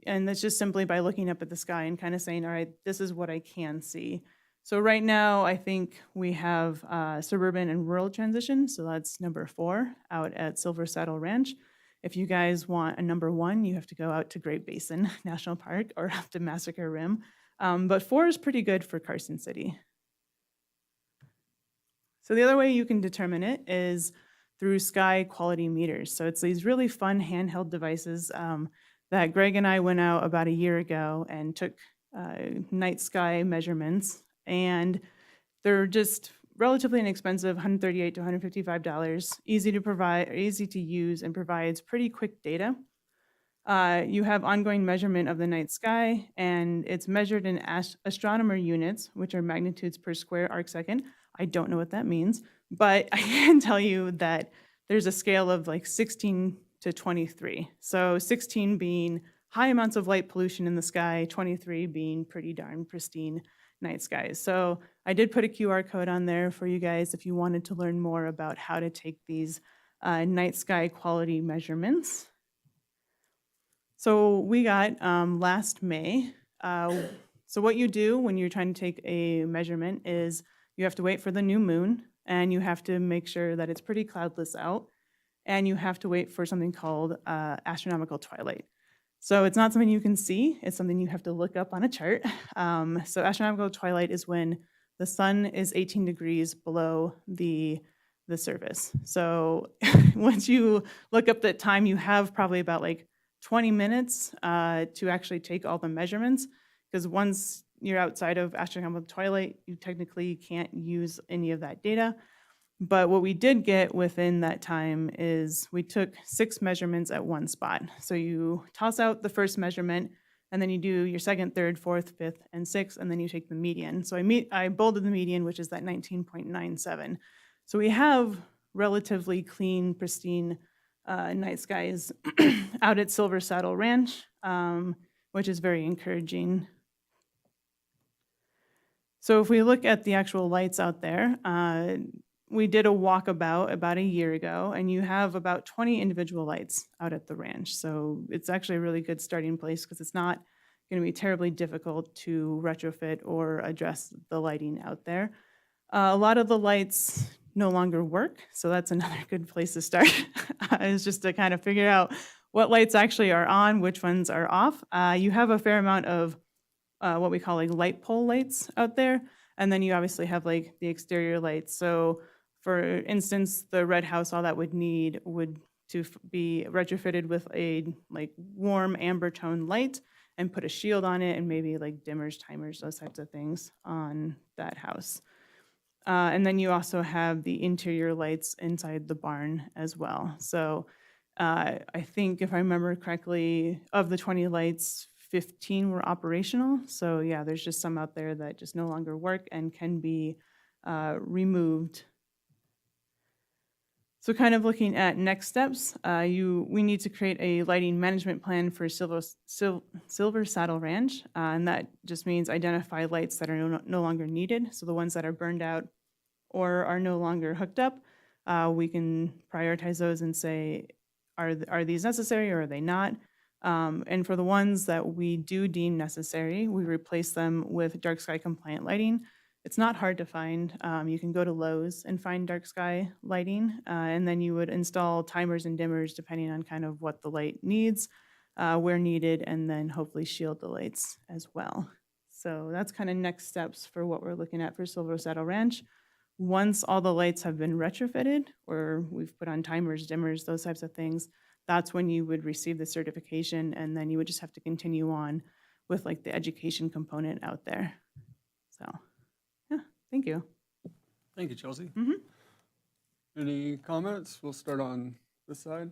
And that's just simply by looking up at the sky and kind of saying, all right, this is what I can see. So right now, I think we have suburban and rural transition. So that's number 4 out at Silver Saddle Ranch. If you guys want a number 1, you have to go out to Great Basin National Park or up to Massacre Rim. But 4 is pretty good for Carson City. So the other way you can determine it is through sky quality meters. So it's these really fun handheld devices that Greg and I went out about a year ago and took night sky measurements. And they're just relatively inexpensive, $138 to $155, easy to provide, easy to use, and provides pretty quick data. You have ongoing measurement of the night sky, and it's measured in astronomer units, which are magnitudes per square arc second. I don't know what that means, but I can tell you that there's a scale of like 16 to 23. So 16 being high amounts of light pollution in the sky, 23 being pretty darn pristine night skies. So I did put a QR code on there for you guys if you wanted to learn more about how to take these night sky quality measurements. So we got last May. So what you do when you're trying to take a measurement is you have to wait for the new moon, and you have to make sure that it's pretty cloudless out, and you have to wait for something called astronomical twilight. So it's not something you can see, it's something you have to look up on a chart. So astronomical twilight is when the sun is 18 degrees below the surface. So once you look up that time, you have probably about like 20 minutes to actually take all the measurements, because once you're outside of astronomical twilight, you technically can't use any of that data. But what we did get within that time is we took 6 measurements at one spot. So you toss out the first measurement, and then you do your second, third, fourth, fifth, and sixth, and then you take the median. So I bolded the median, which is that 19.97. So we have relatively clean, pristine night skies out at Silver Saddle Ranch, which is very encouraging. So if we look at the actual lights out there, we did a walkabout about a year ago, and you have about 20 individual lights out at the ranch. So it's actually a really good starting place because it's not going to be terribly difficult to retrofit or address the lighting out there. A lot of the lights no longer work, so that's another good place to start, is just to kind of figure out what lights actually are on, which ones are off. You have a fair amount of what we call like light pole lights out there. And then you obviously have like the exterior lights. So for instance, the red house, all that would need would to be retrofitted with a like warm amber tone light and put a shield on it and maybe like dimmers, timers, those types of things on that house. And then you also have the interior lights inside the barn as well. So I think if I remember correctly, of the 20 lights, 15 were operational. So yeah, there's just some out there that just no longer work and can be removed. So kind of looking at next steps, we need to create a lighting management plan for Silver Saddle Ranch. And that just means identify lights that are no longer needed. So the ones that are burned out or are no longer hooked up, we can prioritize those and say, are these necessary or are they not? And for the ones that we do deem necessary, we replace them with dark sky compliant lighting. It's not hard to find. You can go to Lowe's and find dark sky lighting, and then you would install timers and dimmers depending on kind of what the light needs, where needed, and then hopefully shield the lights as well. So that's kind of next steps for what we're looking at for Silver Saddle Ranch. Once all the lights have been retrofitted, or we've put on timers, dimmers, those types of things, that's when you would receive the certification, and then you would just have to continue on with like the education component out there. So, yeah, thank you. Thank you, Chelsea. Mhm. Any comments? We'll start on this side.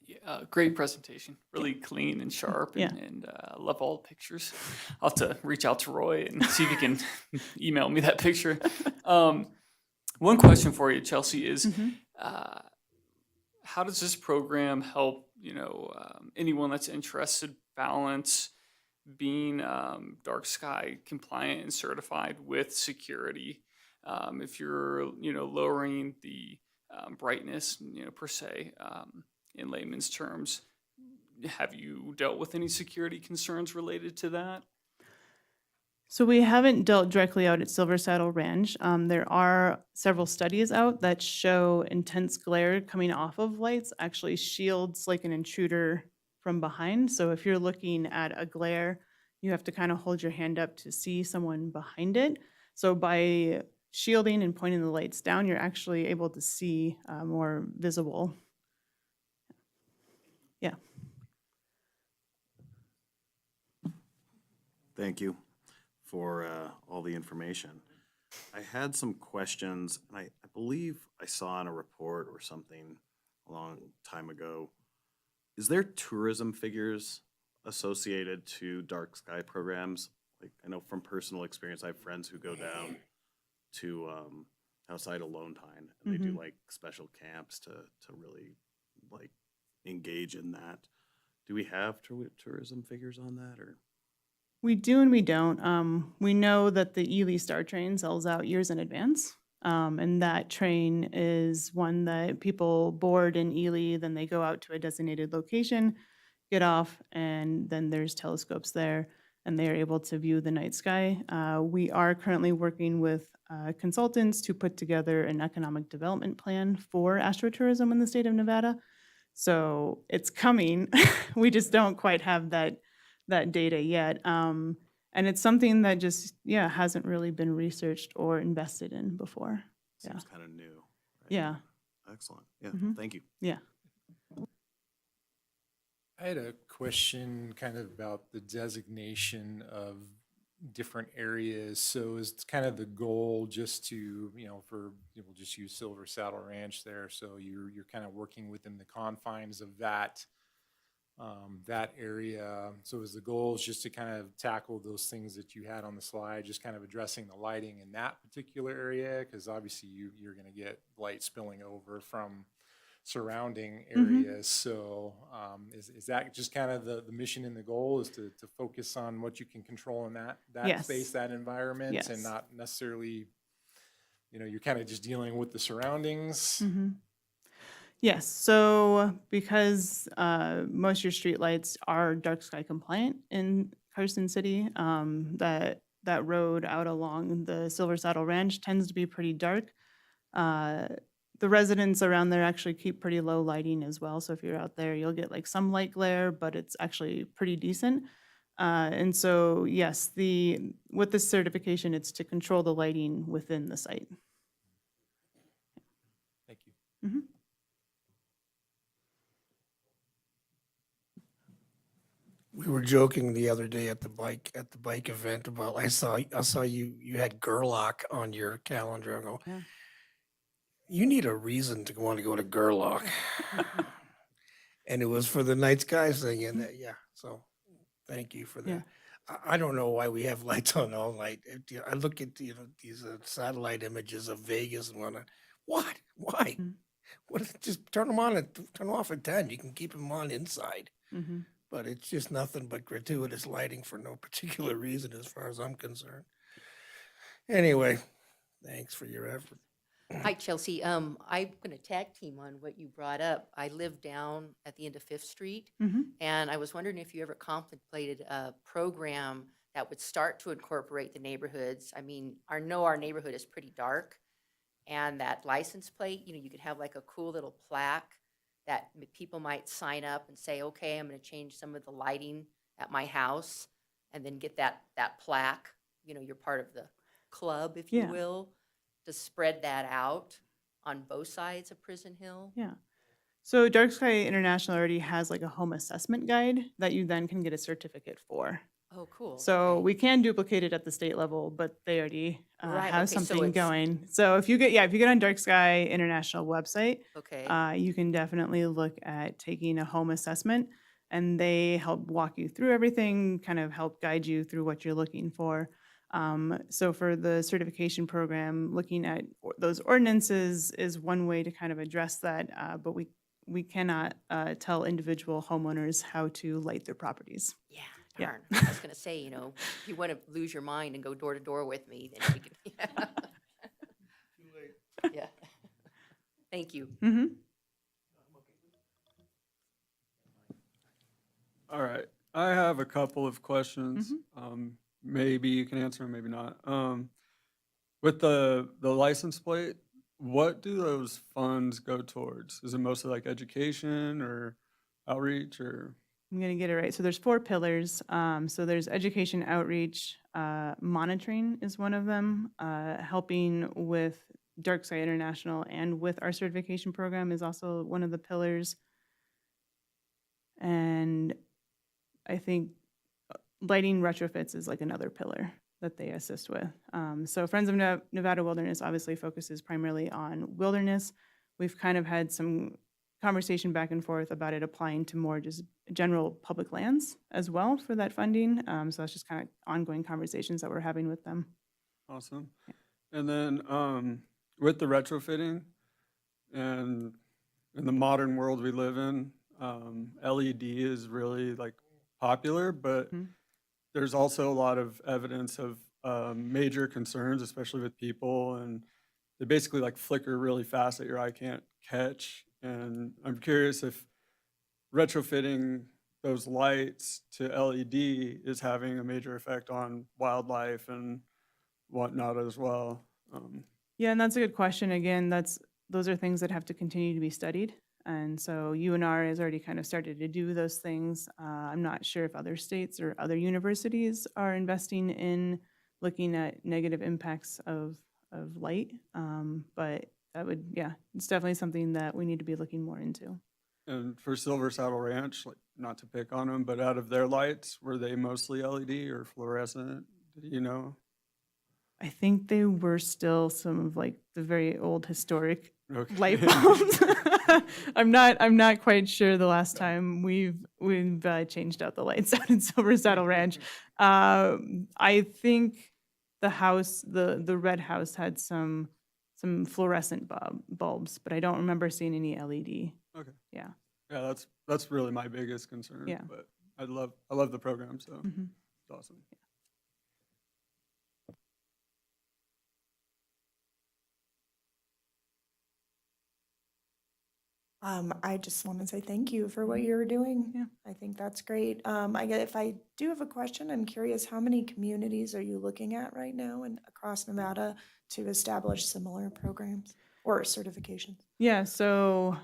Yeah, great presentation, really clean and sharp, Yeah. and I love all the pictures. I'll have to reach out to Roy and see if he can email me that picture. One question for you, Chelsea, is how does this program help, anyone that's interested balance being dark sky compliant and certified with security? If you're, lowering the brightness, per se, in layman's terms, have you dealt with any security concerns related to that? So we haven't dealt directly out at Silver Saddle Ranch. There are several studies out that show intense glare coming off of lights actually shields like an intruder from behind. So if you're looking at a glare, you have to kind of hold your hand up to see someone behind it. So by shielding and pointing the lights down, you're actually able to see more visible. Yeah. Thank you for all the information. I had some questions, and I believe I saw in a report or something a long time ago. Is there tourism figures associated to dark sky programs? Like, I know from personal experience, I have friends who go down to outside of Lone Pine, and they do like special camps to really like engage in that. Do we have tourism figures on that, or? We do and we don't. We know that the Ely Star train sells out years in advance. And that train is one that people board in Ely, then they go out to a designated location, get off, and then there's telescopes there, and they are able to view the night sky. We are currently working with consultants to put together an economic development plan for astrotourism in the state of Nevada. So it's coming. We just don't quite have that data yet. And it's something that just, hasn't really been researched or invested in before. Seems kind of new. Right? Yeah. Excellent. Yeah, thank you. Yeah. I had a question kind of about the designation of different areas. So is kind of the goal just to, for people just use Silver Saddle Ranch there. So you're kind of working within the confines of that area. So is the goal is just to kind of tackle those things that you had on the slide, just kind of addressing the lighting in that particular area? Because obviously you're going to get light spilling over from surrounding areas. So is that just kind of the mission and the goal is to focus on what you can control in that Yes. space, that environment, Yes. and not necessarily, you're kind of just dealing with the surroundings? Yes, so because most of your streetlights are dark sky compliant in Carson City, that road out along the Silver Saddle Ranch tends to be pretty dark. The residents around there actually keep pretty low lighting as well. So if you're out there, you'll get like some light glare, but it's actually pretty decent. And so, yes, with this certification, it's to control the lighting within the site. Thank you. Mhm. We were joking the other day at the bike event about I saw you had Gerlach on your calendar. I go, Yeah. you need a reason to want to go to Gerlach. And it was for the night sky thing, and so thank you for that. I don't know why we have lights on all night. I look at, these satellite images of Vegas and whatnot. What? Why? Mm. What, just turn them on turn 'em off at 10. You can keep them on inside. Mm-hmm. But it's just nothing but gratuitous lighting for no particular reason as far as I'm concerned. Anyway, thanks for your effort. Hi, Chelsea. I'm going to tag team on what you brought up. I live down at the end of Fifth Street, Mm-hmm. and I was wondering if you ever contemplated a program that would start to incorporate the neighborhoods. I mean, I know our neighborhood is pretty dark, and that license plate, you could have like a cool little plaque that people might sign up and say, okay, I'm going to change some of the lighting at my house, and then get that plaque. You're part of the club, if you Yeah. will, to spread that out on both sides of Prison Hill. Yeah. So Dark Sky International already has like a home assessment guide that you then can get a certificate for. Oh, cool. So Okay. we can duplicate it at the state level, but they already Right, have okay, so something it's- going. So if you get on Dark Sky International website, Okay. you can definitely look at taking a home assessment, and they help walk you through everything, kind of help guide you through what you're looking for. So for the certification program, looking at those ordinances is one way to kind of address that, but we cannot tell individual homeowners how to light their properties. Yeah, Yeah. darn. I was going to say, if you want to lose your mind and go door to door with me, then we can. Yeah. Thank you. Mm-hmm. All right, I have a couple of questions. Maybe you can answer them, maybe not. With the license plate, what do those funds go towards? Is it mostly like education or outreach or? I'm going to get it right. So there's 4 pillars. So there's education, outreach, monitoring is one of them. Helping with Dark Sky International and with our certification program is also one of the pillars. And I think lighting retrofits is like another pillar that they assist with. So Friends of Nevada Wilderness obviously focuses primarily on wilderness. We've kind of had some conversation back and forth about it applying to more just general public lands as well for that funding. So that's just kind of ongoing conversations that we're having with them. Awesome. And then with the retrofitting and in the modern world we live in, LED is really like popular, but there's also a lot of evidence of major concerns, especially with people, and they basically like flicker really fast that your eye can't catch. And I'm curious if retrofitting those lights to LED is having a major effect on wildlife and whatnot as well. Yeah, and that's a good question. Again, those are things that have to continue to be studied. And so UNR has already kind of started to do those things. I'm not sure if other states or other universities are investing in looking at negative impacts of light. But it's definitely something that we need to be looking more into. And for Silver Saddle Ranch, like not to pick on them, but out of their lights, were they mostly LED or fluorescent? Do you know? I think they were still some of like the very old historic Okay. light bulbs. I'm not quite sure the last time we've changed out the lights out in Silver Saddle Ranch. I think the house, the red house, had some fluorescent bulbs, but I don't remember seeing any LED. Okay. Yeah. Yeah, that's really my biggest concern. Yeah. But I love the program, so Mhm. it's awesome. I just want to say thank you for what you're doing. Yeah. I think that's great. If I do have a question, I'm curious, how many communities are you looking at right now and across Nevada to establish similar programs or certifications? Yeah, so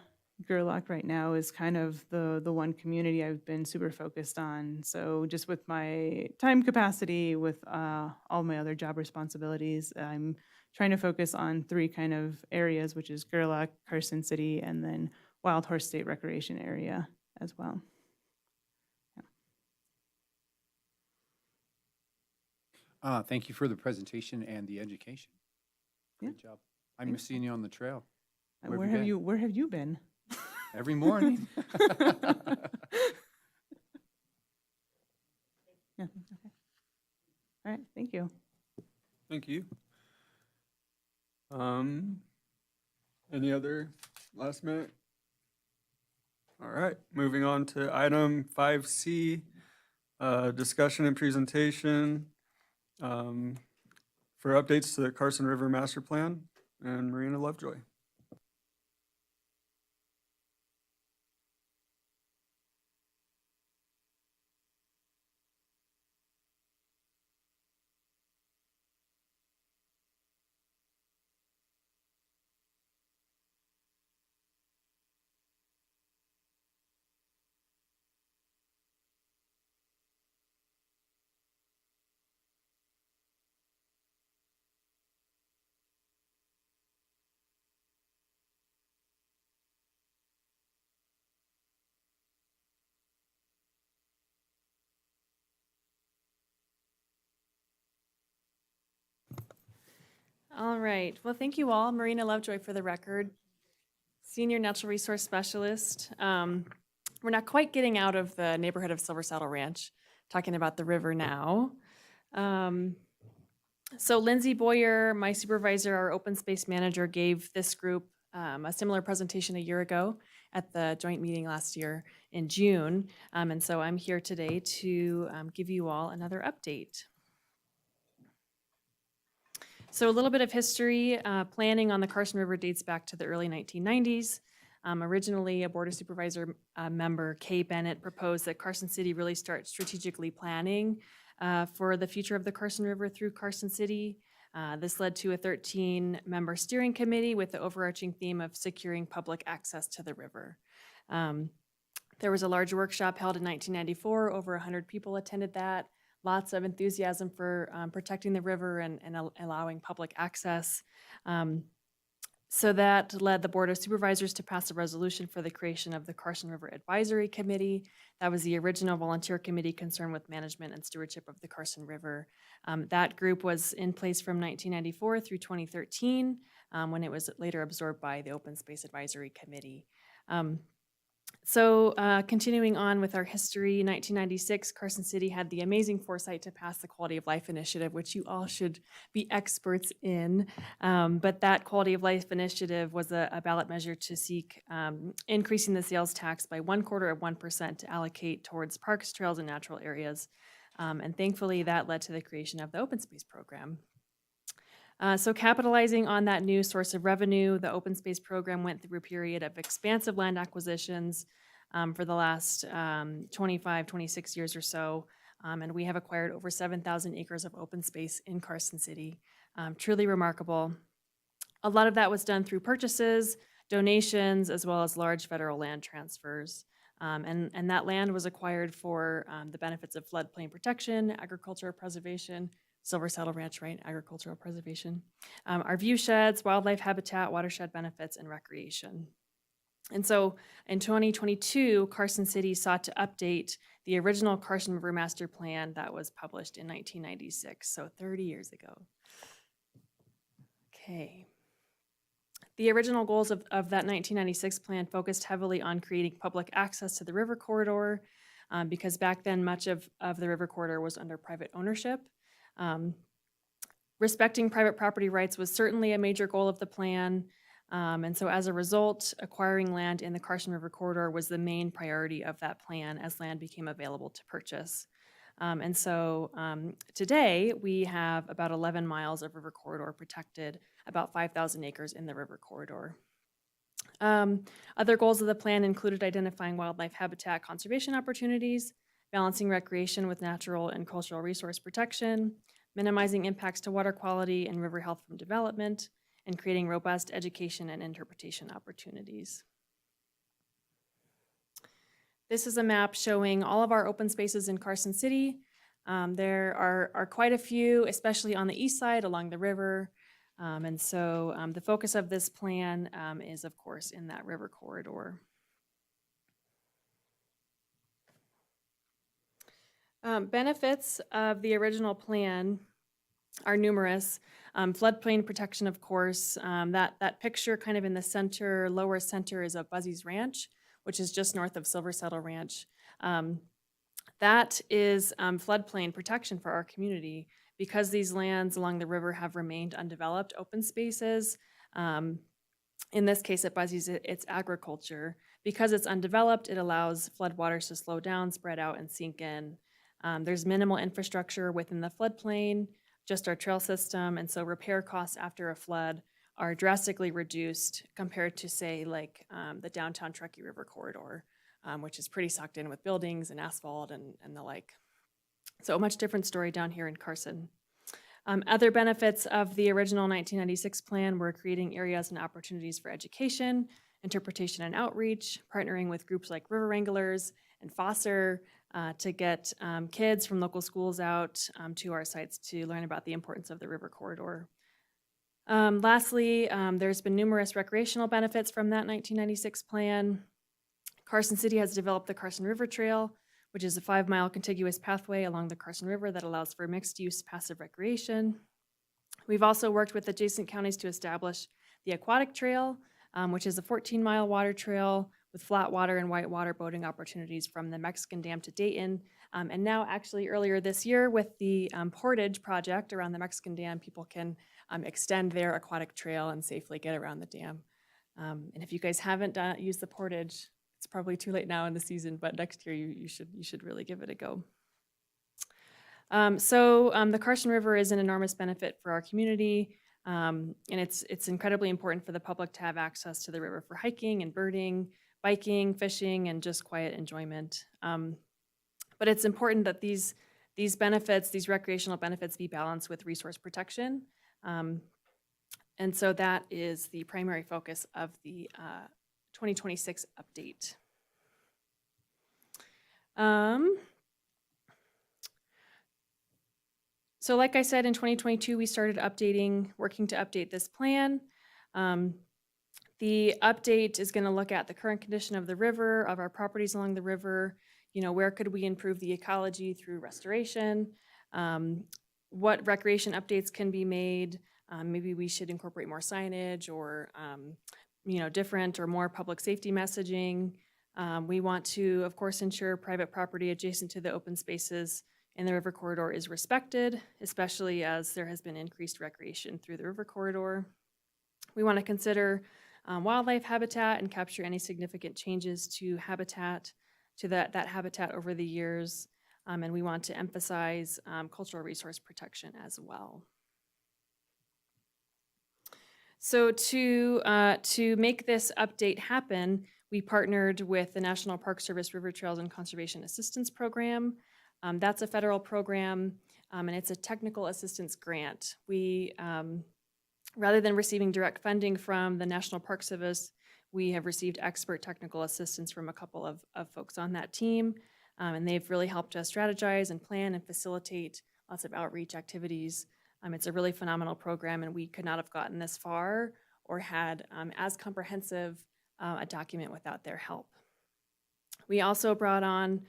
Gerlach right now is kind of the one community I've been super focused on. So just with my time capacity, with all my other job responsibilities, I'm trying to focus on 3 kind of areas, which is Gerlach, Carson City, and then Wild Horse State Recreation Area as well. Thank you for the presentation and the education. Great job. I miss seeing you on the trail. Where have you been? Every morning. Yeah. thank you. Any other last minute? All right, moving on to item 5C, discussion and presentation for updates to the Carson River Master Plan, and Marina Lovejoy. All right. Well, thank you all. Marina Lovejoy for the record, Senior Natural Resource Specialist. We're not quite getting out of the neighborhood of Silver Saddle Ranch, talking about the river now. So Lindsay Boyer, my supervisor, our open space manager, gave this group a similar presentation a year ago at the joint meeting last year in June. And so I'm here today to give you all another update. So a little bit of history. Planning on the Carson River dates back to the early 1990s. Originally, a Board of Supervisor member, Kay Bennett, proposed that Carson City really start strategically planning for the future of the Carson River through Carson City. This led to a 13-member steering committee with the overarching theme of securing public access to the river. There was a large workshop held in 1994. Over 100 people attended that. Lots of enthusiasm for protecting the river and allowing public access. So that led the Board of Supervisors to pass a resolution for the creation of the Carson River Advisory Committee. That was the original volunteer committee concerned with management and stewardship of the Carson River. That group was in place from 1994 through 2013, when it was later absorbed by the Open Space Advisory Committee. So continuing on with our history, 1996, Carson City had the amazing foresight to pass the Quality of Life Initiative, which you all should be experts in. But that Quality of Life Initiative was a ballot measure to seek increasing the sales tax by 1/4% to allocate towards parks, trails, and natural areas. And thankfully, that led to the creation of the Open Space Program. So capitalizing on that new source of revenue, the Open Space Program went through a period of expansive land acquisitions for the last 25, 26 years or so. And we have acquired over 7,000 acres of open space in Carson City. Truly remarkable. A lot of that was done through purchases, donations, as well as large federal land transfers. And that land was acquired for the benefits of floodplain protection, agricultural preservation, Silver Saddle Ranch, right? Agricultural preservation. Our view sheds, wildlife habitat, watershed benefits, and recreation. And so in 2022, Carson City sought to update the original Carson River Master Plan that was published in 1996, so 30 years ago. Okay. The original goals of that 1996 plan focused heavily on creating public access to the river corridor, because back then much of the river corridor was under private ownership. Respecting private property rights was certainly a major goal of the plan. And so as a result, acquiring land in the Carson River corridor was the main priority of that plan as land became available to purchase. And so today we have about 11 miles of river corridor protected, about 5,000 acres in the river corridor. Other goals of the plan included identifying wildlife habitat conservation opportunities, balancing recreation with natural and cultural resource protection, minimizing impacts to water quality and river health from development, and creating robust education and interpretation opportunities. This is a map showing all of our open spaces in Carson City. There are quite a few, especially on the east side along the river. And so the focus of this plan is, of course, in that river corridor. Benefits of the original plan are numerous. Floodplain protection, of course. That picture kind of in the center, lower center, is of Buzzy's Ranch, which is just north of Silver Saddle Ranch. That is floodplain protection for our community because these lands along the river have remained undeveloped open spaces. In this case, at Buzzies, it's agriculture. Because it's undeveloped, it allows floodwaters to slow down, spread out, and sink in. There's minimal infrastructure within the floodplain, just our trail system, and so repair costs after a flood are drastically reduced compared to, say, like the downtown Truckee River corridor, which is pretty sucked in with buildings and asphalt and the like. So a much different story down here in Carson. Other benefits of the original 1996 plan were creating areas and opportunities for education, interpretation and outreach, partnering with groups like River Wranglers and Foster to get kids from local schools out to our sites to learn about the importance of the river corridor. Lastly, there's been numerous recreational benefits from that 1996 plan. Carson City has developed the Carson River Trail, which is a 5-mile contiguous pathway along the Carson River that allows for mixed-use passive recreation. We've also worked with adjacent counties to establish the Aquatic Trail, which is a 14-mile water trail with flat water and whitewater boating opportunities from the Mexican Dam to Dayton. And now, actually, earlier this year with the Portage project around the Mexican Dam, people can extend their aquatic trail and safely get around the dam. And if you guys haven't used the Portage, it's probably too late now in the season, but next year you should really give it a go. The Carson River is an enormous benefit for our community, and it's incredibly important for the public to have access to the river for hiking and birding, biking, fishing, and just quiet enjoyment. But it's important that these benefits, these recreational benefits, be balanced with resource protection. And so that is the primary focus of the 2026 update. So like I said, in 2022, we started working to update this plan. The update is going to look at the current condition of the river, of our properties along the river, where could we improve the ecology through restoration, what recreation updates can be made. Maybe we should incorporate more signage or different or more public safety messaging. We want to, of course, ensure private property adjacent to the open spaces in the river corridor is respected, especially as there has been increased recreation through the river corridor. We want to consider wildlife habitat and capture any significant changes to habitat, to that habitat over the years. And we want to emphasize cultural resource protection as well. So to make this update happen, we partnered with the National Park Service River Trails and Conservation Assistance Program. That's a federal program, and it's a technical assistance grant. We, rather than receiving direct funding from the National Park Service, we have received expert technical assistance from a couple of folks on that team, and they've really helped us strategize and plan and facilitate lots of outreach activities. It's a really phenomenal program, and we could not have gotten this far or had as comprehensive a document without their help. We also brought on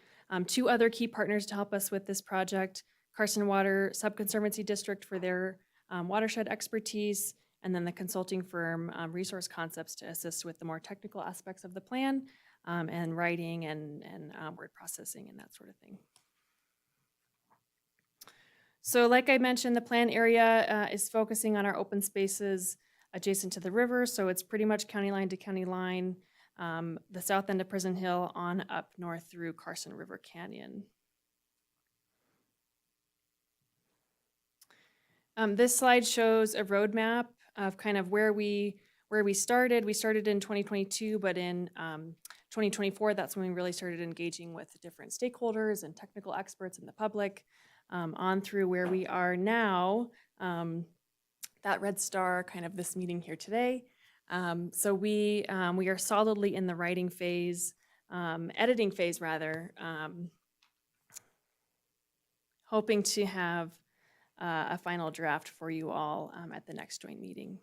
2 other key partners to help us with this project, Carson Water Subconservancy District for their watershed expertise, and then the consulting firm Resource Concepts to assist with the more technical aspects of the plan and writing and word processing and that sort of thing. So like I mentioned, the plan area is focusing on our open spaces adjacent to the river. So it's pretty much county line to county line, the south end of Prison Hill on up north through Carson River Canyon. This slide shows a roadmap of kind of where we started. We started in 2022, but in 2024, that's when we really started engaging with different stakeholders and technical experts and the public. On through where we are now, that red star, kind of this meeting here today. So we are solidly in the writing phase, editing phase rather, hoping to have a final draft for you all at the next joint meeting.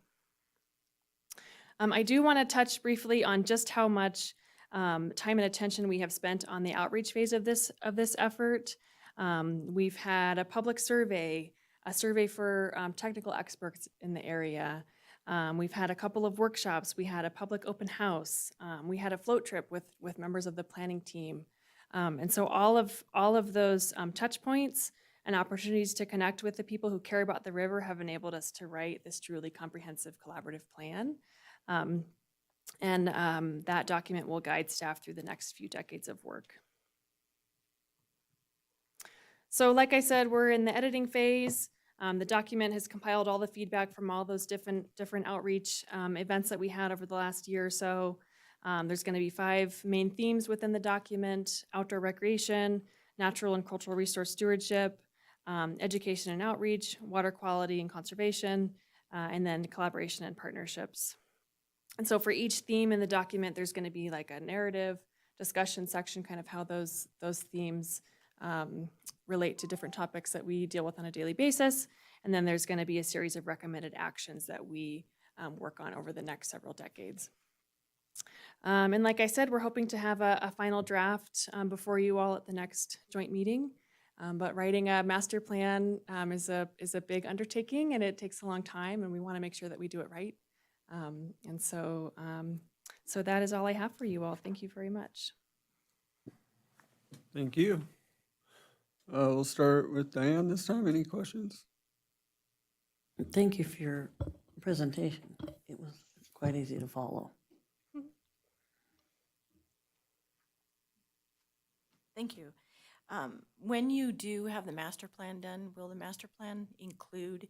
I do want to touch briefly on just how much time and attention we have spent on the outreach phase of this effort. We've had a public survey, a survey for technical experts in the area. We've had a couple of workshops. We had a public open house. We had a float trip with members of the planning team. And so all of those touch points and opportunities to connect with the people who care about the river have enabled us to write this truly comprehensive collaborative plan. That document will guide staff through the next few decades of work. So like I said, we're in the editing phase. The document has compiled all the feedback from all those different outreach events that we had over the last year or so. There's going to be 5 main themes within the document: outdoor recreation, natural and cultural resource stewardship, education and outreach, water quality and conservation, and then collaboration and partnerships. And so for each theme in the document, there's going to be like a narrative discussion section, kind of how those themes relate to different topics that we deal with on a daily basis. And then there's going to be a series of recommended actions that we work on over the next several decades. And like I said, we're hoping to have a final draft before you all at the next joint meeting. But writing a master plan is a big undertaking, and it takes a long time, and we want to make sure that we do it right. So that is all I have for you all. Thank you very much. Thank you. We'll start with Diane this time. Any questions? Thank you for your presentation. It was quite easy to follow. Thank you. When you do have the master plan done, will the master plan include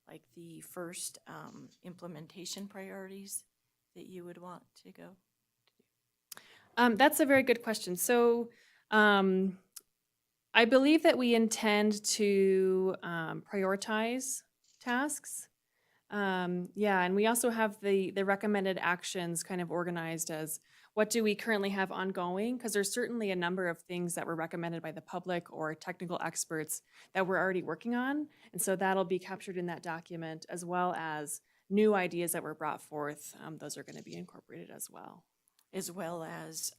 like the first implementation priorities that you would want to go? That's a very good question. So I believe that we intend to prioritize tasks. Yeah, and we also have the recommended actions kind of organized as what do we currently have ongoing? Because there's certainly a number of things that were recommended by the public or technical experts that we're already working on. And so that'll be captured in that document, as well as new ideas that were brought forth. Those are going to be incorporated as well. As well as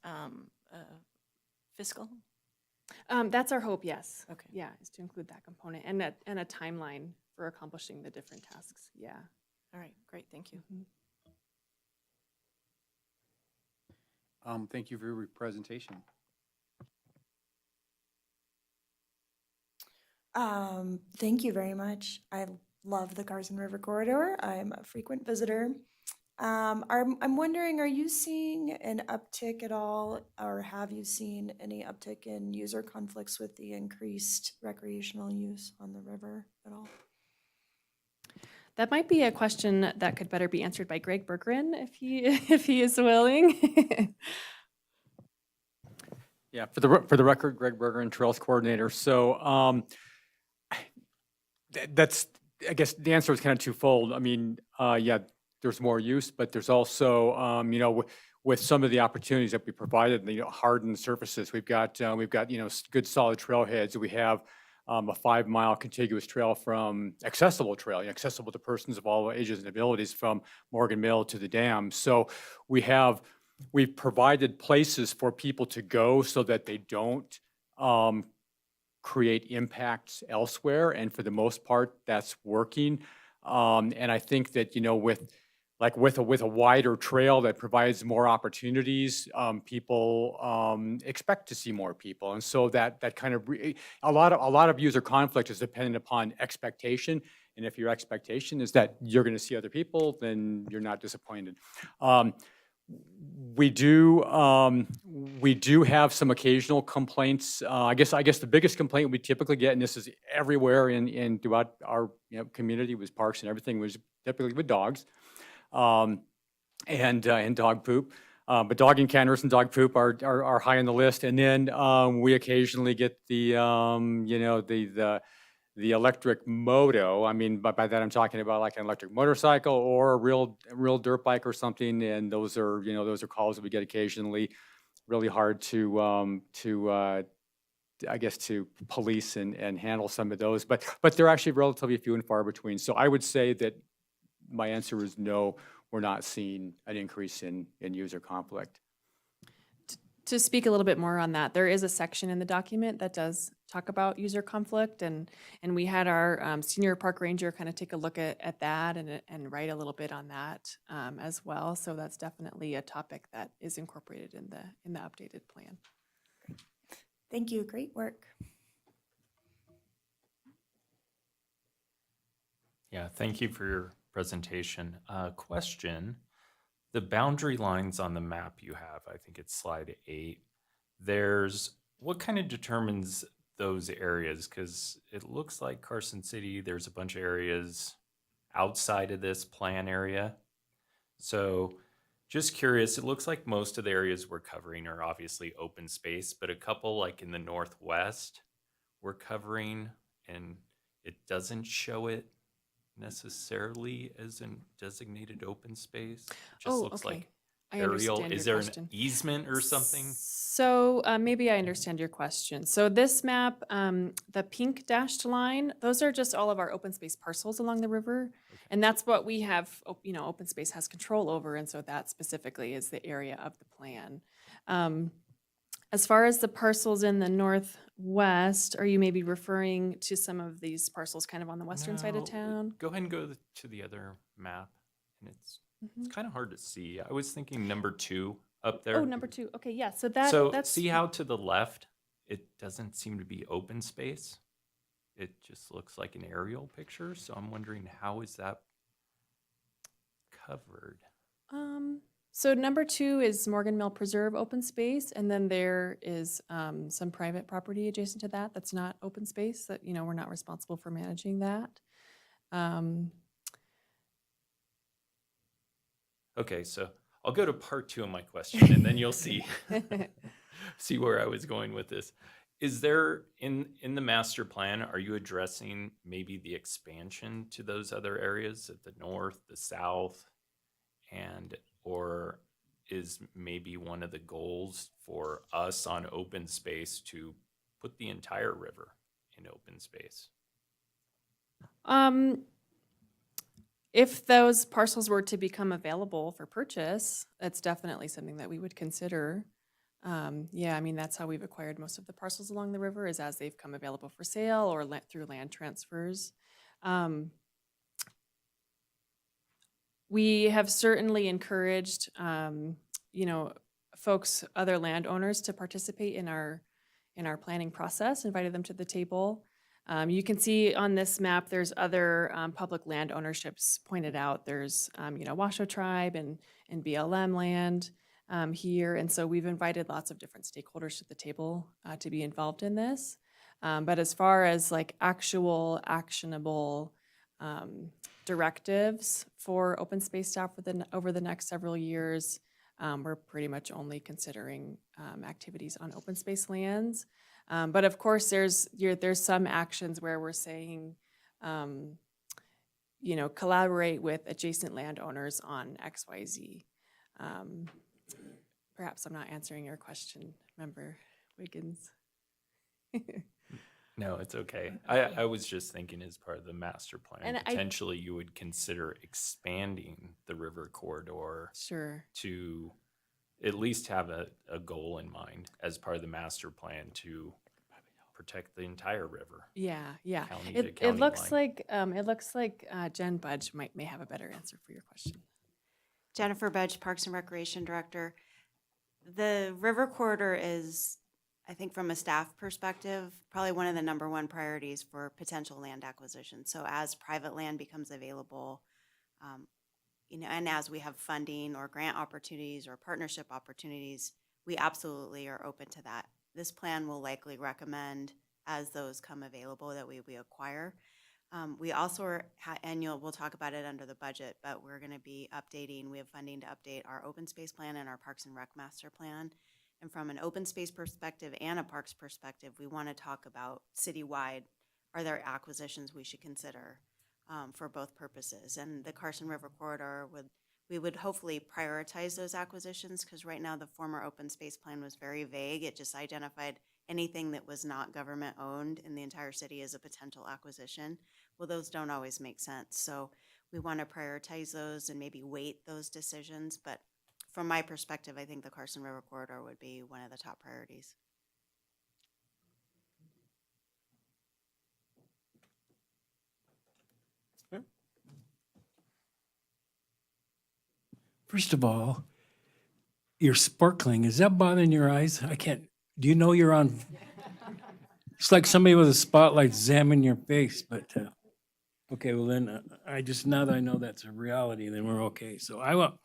fiscal? That's our hope, yes. Okay. Yeah, is to include that component and a timeline for accomplishing the different tasks. Yeah. All right, great, thank you. Thank you for your presentation. Thank you very much. I love the Carson River Corridor. I'm a frequent visitor. I'm wondering, are you seeing an uptick at all, or have you seen any uptick in user conflicts with the increased recreational use on the river at all? That might be a question that could better be answered by Greg Bergeron if he is willing. Yeah, for the record, Greg Bergeron, Trails Coordinator. So that's, I guess the answer is kind of twofold. I mean, yeah, there's more use, but there's also, with some of the opportunities that we provided, hardened surfaces, we've got good solid trailheads. We have a 5-mile contiguous trail from accessible to persons of all ages and abilities from Morgan Mill to the dam. So we've provided places for people to go so that they don't create impacts elsewhere. And for the most part, that's working. And I think that, with a wider trail that provides more opportunities, people expect to see more people. And so that kind of, a lot of user conflict is dependent upon expectation. And if your expectation is that you're going to see other people, then you're not disappointed. We do have some occasional complaints. I guess the biggest complaint we typically get, and this is everywhere throughout our community, was parks and everything, was typically with dogs. And dog poop, but dog encounters and dog poop are high on the list. And then we occasionally get the electric moto. I mean, by that I'm talking about like an electric motorcycle or a real dirt bike or something. And those are calls that we get occasionally. Really hard to I guess to police and handle some of those, but they're actually relatively few and far between. So I would say that my answer is no, we're not seeing an increase in user conflict. To speak a little bit more on that, there is a section in the document that does talk about user conflict, and we had our senior park ranger kind of take a look at that and write a little bit on that as well. So that's definitely a topic that is incorporated in the updated plan. Thank you, great work. Yeah, thank you for your presentation. Question, the boundary lines on the map you have, I think it's slide 8, what kind of determines those areas? Because it looks like Carson City, there's a bunch of areas outside of this plan area. So just curious, it looks like most of the areas we're covering are obviously open space, but a couple like in the northwest we're covering, and it doesn't show it necessarily as a designated open space. It just Oh, looks okay. like I aerial. understand Is your there question. an easement or something? So maybe I understand your question. So this map, the pink dashed line, those are just all of our open space parcels along the river. And that's what we have, open space has control over. And so that specifically is the area of the plan. As far as the parcels in the northwest, are you maybe referring to some of these parcels kind of on the western side of No, town? Go ahead and go to the other map. And it's Mhm. kind of hard to see. I was thinking number 2 up there. Oh, number 2. Okay, yeah. So So that's see how to the left, it doesn't seem to be open space. It just looks like an aerial picture. So I'm wondering, how is that covered? So number 2 is Morgan Mill Preserve open space, and then there is some private property adjacent to that that's not open space, that, we're not responsible for managing that. Okay, so I'll go to part 2 of my question, and then you'll see see where I was going with this. Is there in the master plan, are you addressing maybe the expansion to those other areas at the north, the south, or is maybe one of the goals for us on open space to put the entire river in open space? If those parcels were to become available for purchase, that's definitely something that we would consider. Yeah, I mean, that's how we've acquired most of the parcels along the river, is as they've come available for sale or through land transfers. We have certainly encouraged, folks, other landowners to participate in our planning process, invited them to the table. You can see on this map, there's other public land ownerships pointed out. There's, Washoe Tribe and BLM land here. And so we've invited lots of different stakeholders to the table to be involved in this. But as far as like actual actionable directives for open space staff over the next several years, we're pretty much only considering activities on open space lands. But of course, there's some actions where we're saying, collaborate with adjacent landowners on XYZ. Perhaps I'm not answering your question, Member Wiggins. No, it's okay. I was just thinking as part of the master plan, And potentially you would consider expanding the river corridor Sure. to at least have a goal in mind as part of the master plan to protect the entire river. Yeah, yeah. County to It county looks line. like Jen Budge may have a better answer for your question. Jennifer Budge, Parks and Recreation Director. The river corridor is, I think from a staff perspective, probably one of the number 1 priorities for potential land acquisition. So as private land becomes available, and as we have funding or grant opportunities or partnership opportunities, we absolutely are open to that. This plan will likely recommend, as those come available, that we acquire. We also are, we'll talk about it under the budget, but we're going to be updating, we have funding to update our open space plan and our Parks and Rec master plan. And from an open space perspective and a parks perspective, we want to talk about citywide, are there acquisitions we should consider for both purposes? And the Carson River Corridor, we would hopefully prioritize those acquisitions, because right now the former open space plan was very vague. It just identified anything that was not government owned in the entire city as a potential acquisition. Well, those don't always make sense. So we want to prioritize those and maybe weight those decisions. But from my perspective, I think the Carson River Corridor would be one of the top priorities. First of all, you're sparkling. Is that bothering your eyes? I can't. Do you know you're on? It's like somebody with a spotlight zamming your face, but Okay, well then, I just, now that I know that's a reality, then we're okay. So I want,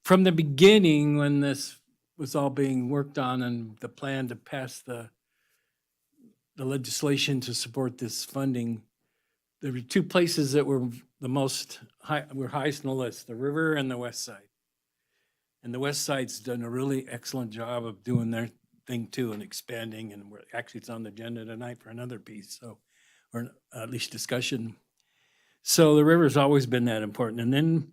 from the beginning, when this was all being worked on and the plan to pass the legislation to support this funding, there were two places that were the most high, were highest on the list, the river and the west side. And the west side's done a really excellent job of doing their thing too and expanding, and we're, actually it's on the agenda tonight for another piece, so, or at least discussion. So the river's always been that important. And then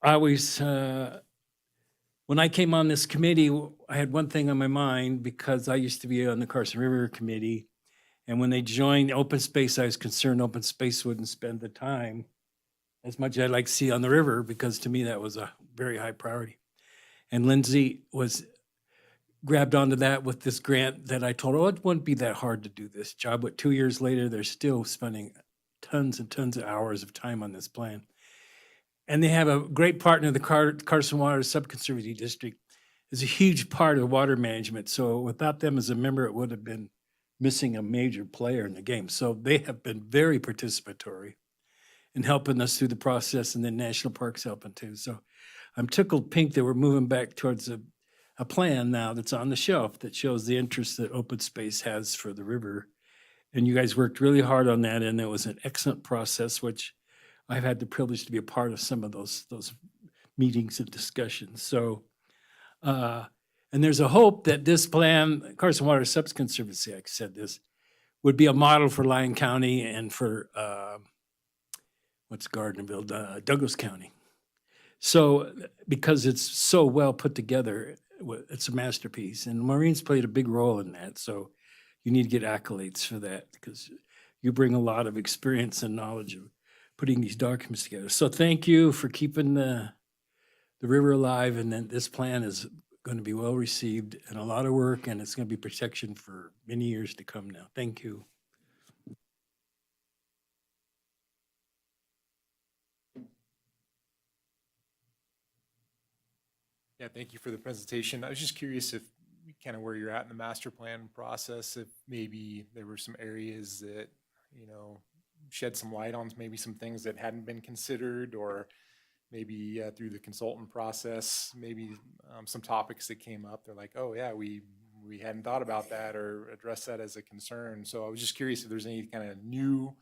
I always, when I came on this committee, I had one thing on my mind because I used to be on the Carson River Committee. And when they joined open space, I was concerned open space wouldn't spend the time as much as I'd like to see on the river, because to me that was a very high priority. And Lindsay was grabbed onto that with this grant that I told her, oh, it wouldn't be that hard to do this job. But 2 years later, they're still spending tons and tons of hours of time on this plan. And they have a great partner, the Carson Water Subconservancy District is a huge part of water management. So without them as a member, it would have been missing a major player in the game. So they have been very participatory in helping us through the process, and then National Parks helping too. So I'm tickled pink that we're moving back towards a plan now that's on the shelf that shows the interest that open space has for the river. And you guys worked really hard on that, and it was an excellent process, which I've had the privilege to be a part of some of those meetings and discussions. So, and there's a hope that this plan, Carson Water Subconservancy, I said this, would be a model for Lyon County and for, what's Gardnerville, Douglas County. So, because it's so well put together, it's a masterpiece. And Maureen's played a big role in that. So you need to get accolades for that, because you bring a lot of experience and knowledge of putting these documents together. So thank you for keeping the river alive, and then this plan is going to be well received and a lot of work, and it's going to be protection for many years to come now. Thank you. Yeah, thank you for the presentation. I was just curious if kind of where you're at in the master plan process, if maybe there were some areas that, you know, shed some light on maybe some things that hadn't been considered, or maybe through the consultant process, maybe some topics that came up. They're like, oh yeah, we hadn't thought about that or addressed that as a concern. So I was just curious if there's any kind of new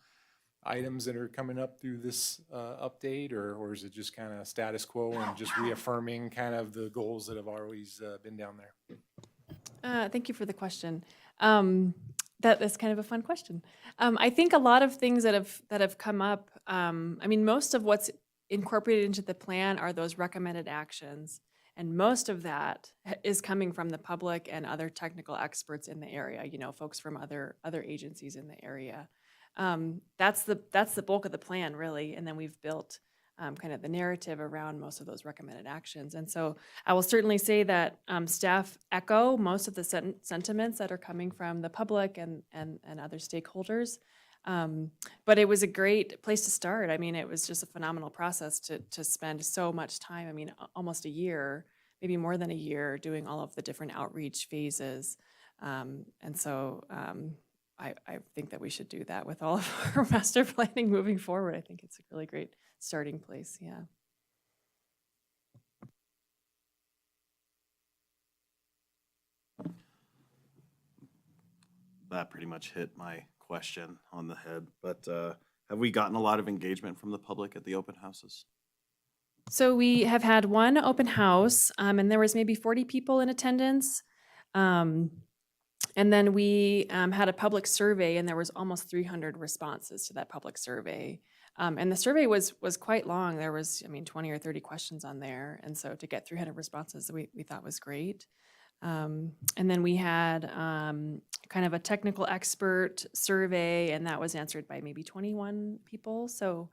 items that are coming up through this update, or is it just kind of status quo and just reaffirming kind of the goals that have always been down there? Thank you for the question. That's kind of a fun question. I think a lot of things that have come up, I mean, most of what's incorporated into the plan are those recommended actions. And most of that is coming from the public and other technical experts in the area, you know, folks from other agencies in the area. That's the bulk of the plan, really. And then we've built kind of the narrative around most of those recommended actions. And so I will certainly say that staff echo most of the sentiments that are coming from the public and other stakeholders. But it was a great place to start. I mean, it was just a phenomenal process to spend so much time. I mean, almost a year, maybe more than a year, doing all of the different outreach phases. And so I think that we should do that with all of our master planning moving forward. I think it's a really great starting place. Yeah. That pretty much hit my question on the head, but have we gotten a lot of engagement from the public at the open houses? So we have had one open house, and there was maybe 40 people in attendance. And then we had a public survey, and there was almost 300 responses to that public survey. And the survey was quite long. There was, I mean, 20 or 30 questions on there. And so to get 300 responses, we thought was great. And then we had kind of a technical expert survey, and that was answered by maybe 21 people. So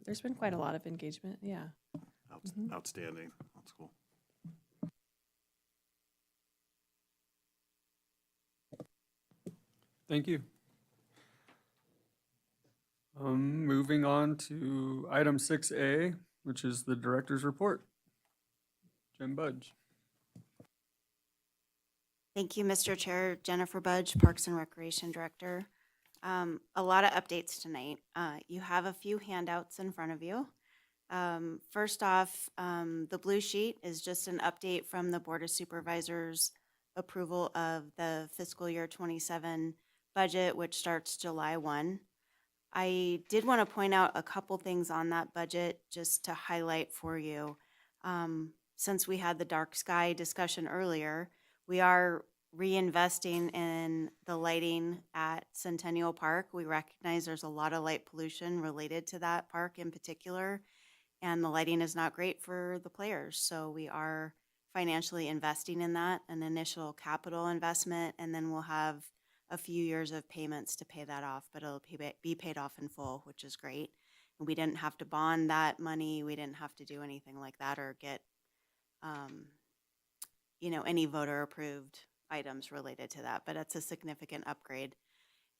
there's been quite a lot of engagement. Yeah. Outstanding. That's cool. Thank you. Moving on to item 6A, which is the director's report. Jim Budge. Thank you, Mr. Chair. Jennifer Budge, Parks and Recreation Director. A lot of updates tonight. You have a few handouts in front of you. First off, the blue sheet is just an update from the Board of Supervisors approval of the fiscal year 27 budget, which starts July 1. I did want to point out a couple things on that budget just to highlight for you. Since we had the dark sky discussion earlier, we are reinvesting in the lighting at Centennial Park. We recognize there's a lot of light pollution related to that park in particular, and the lighting is not great for the players. So we are financially investing in that, an initial capital investment, and then we'll have a few years of payments to pay that off, but it'll be paid off in full, which is great. And we didn't have to bond that money. We didn't have to do anything like that or get, any voter approved items related to that, but it's a significant upgrade.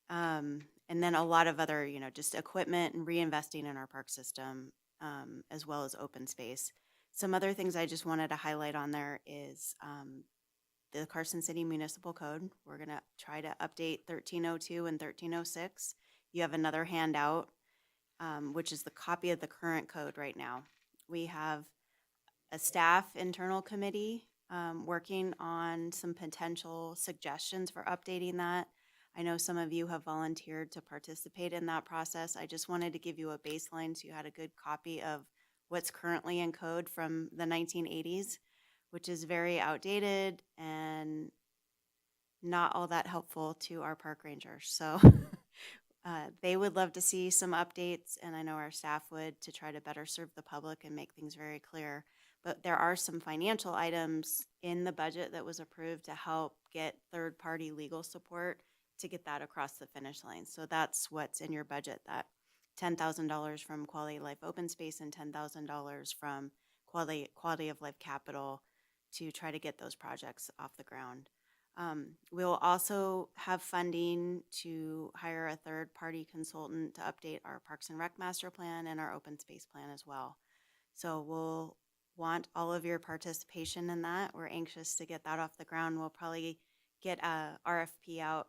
And then a lot of other, just equipment and reinvesting in our park system, as well as open space. Some other things I just wanted to highlight on there is the Carson City Municipal Code. We're going to try to update 1302 and 1306. You have another handout, which is the copy of the current code right now. We have a staff internal committee working on some potential suggestions for updating that. I know some of you have volunteered to participate in that process. I just wanted to give you a baseline so you had a good copy of what's currently in code from the 1980s, which is very outdated and not all that helpful to our park rangers. So they would love to see some updates, and I know our staff would, to try to better serve the public and make things very clear. But there are some financial items in the budget that was approved to help get third-party legal support to get that across the finish line. So that's what's in your budget, that $10,000 from Quality of Life Open Space and $10,000 from Quality of Life Capital to try to get those projects off the ground. We'll also have funding to hire a third-party consultant to update our Parks and Rec Master Plan and our Open Space Plan as well. So we'll want all of your participation in that. We're anxious to get that off the ground. We'll probably get a RFP out,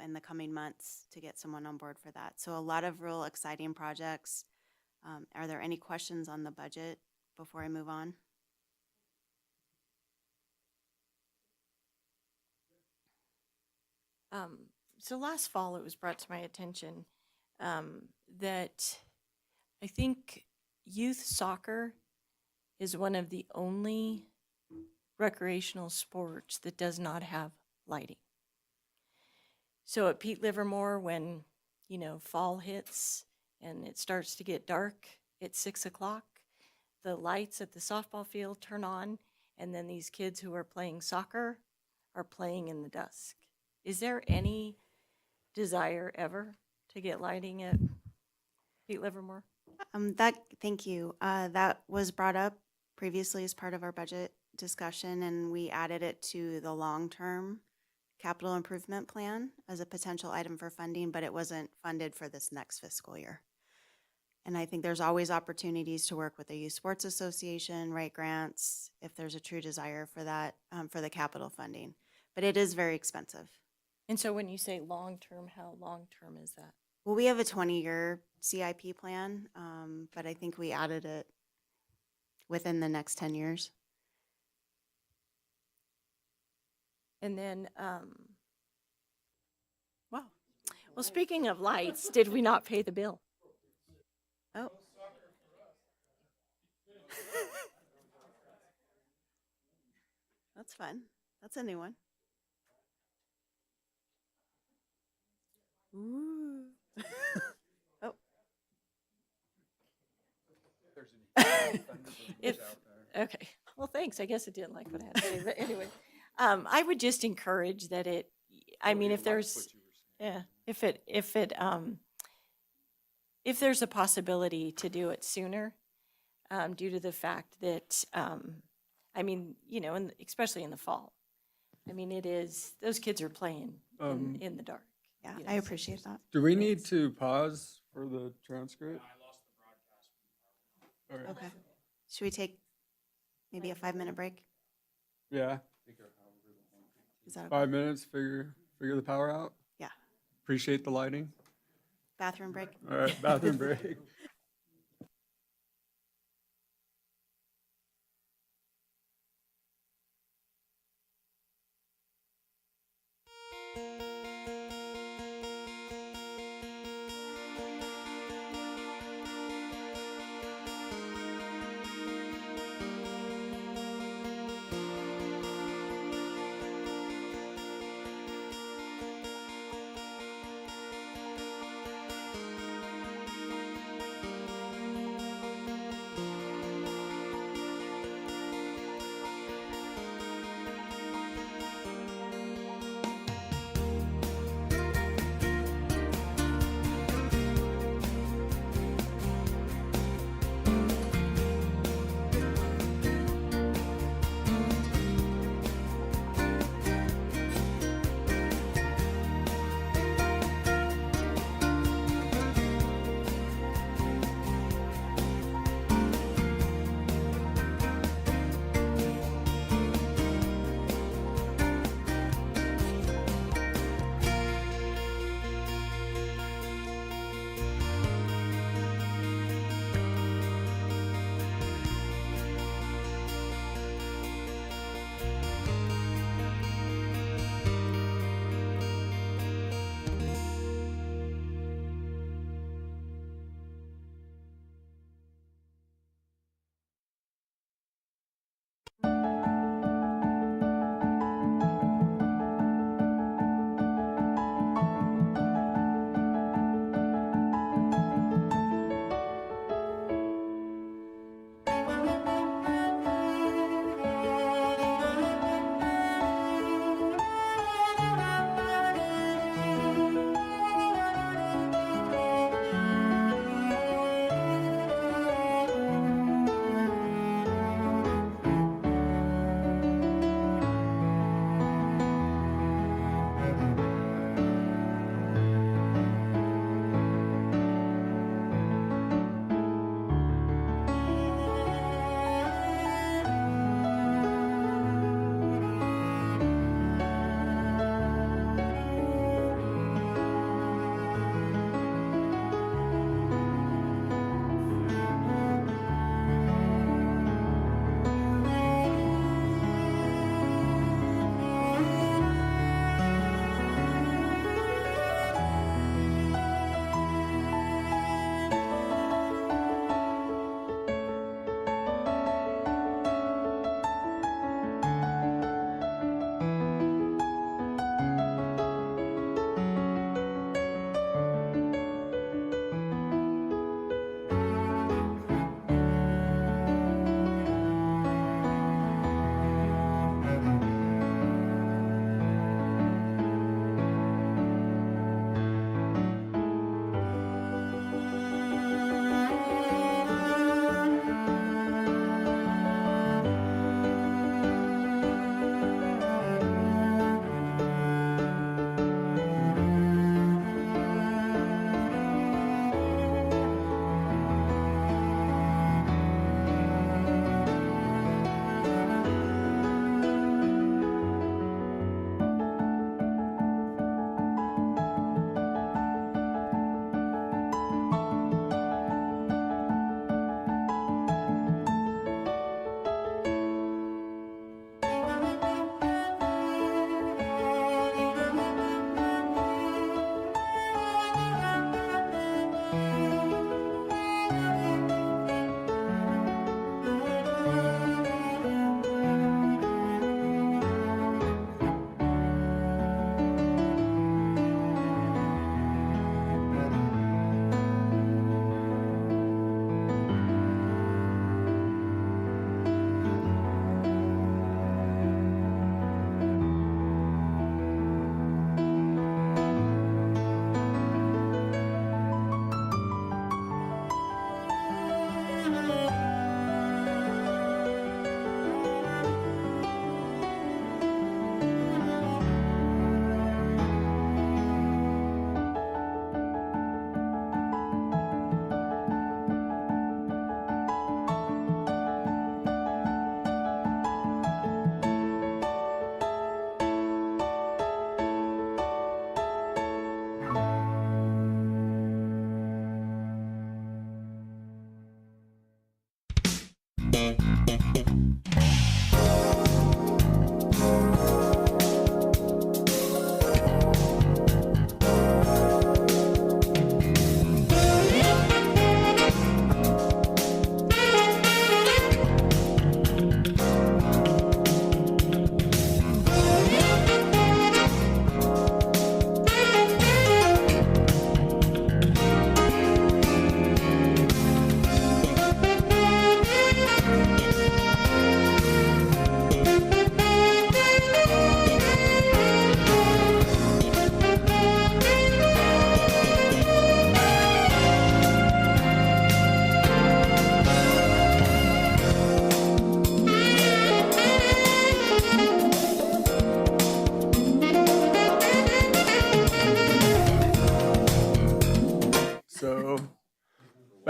in the coming months to get someone on board for that. So a lot of real exciting projects. Are there any questions on the budget before I move on? So last fall, it was brought to my attention that I think youth soccer is one of the only recreational sports that does not have lighting. So at Pete Livermore, when, fall hits and it starts to get dark at 6 o'clock, the lights at the softball field turn on, and then these kids who are playing soccer are playing in the dusk. Is there any desire ever to get lighting at Pete Livermore? Thank you. That was brought up previously as part of our budget discussion, and we added it to the long-term capital improvement plan as a potential item for funding, but it wasn't funded for this next fiscal year. And I think there's always opportunities to work with the Youth Sports Association, write grants, if there's a true desire for that, for the capital funding. But it is very expensive. And so when you say long-term, how long-term is that? Well, we have a 20-year CIP plan, but I think we added it within the next 10 years. And then, wow. Well, speaking of lights, did we not pay the bill? Oh. That's fun. That's a new one. Ooh. Oh. Okay. Well, thanks. I guess it didn't like what I had to say, but anyway. I would just encourage that if there's a possibility to do it sooner, due to the fact that, especially in the fall. Those kids are playing in the dark. Yeah, I appreciate that. Do we need to pause for the transcript? All right. Okay. Should we take maybe a 5-minute break? Yeah. Is that okay? 5 minutes, figure the power out? Yeah. Appreciate the lighting. Bathroom break? All right, bathroom break.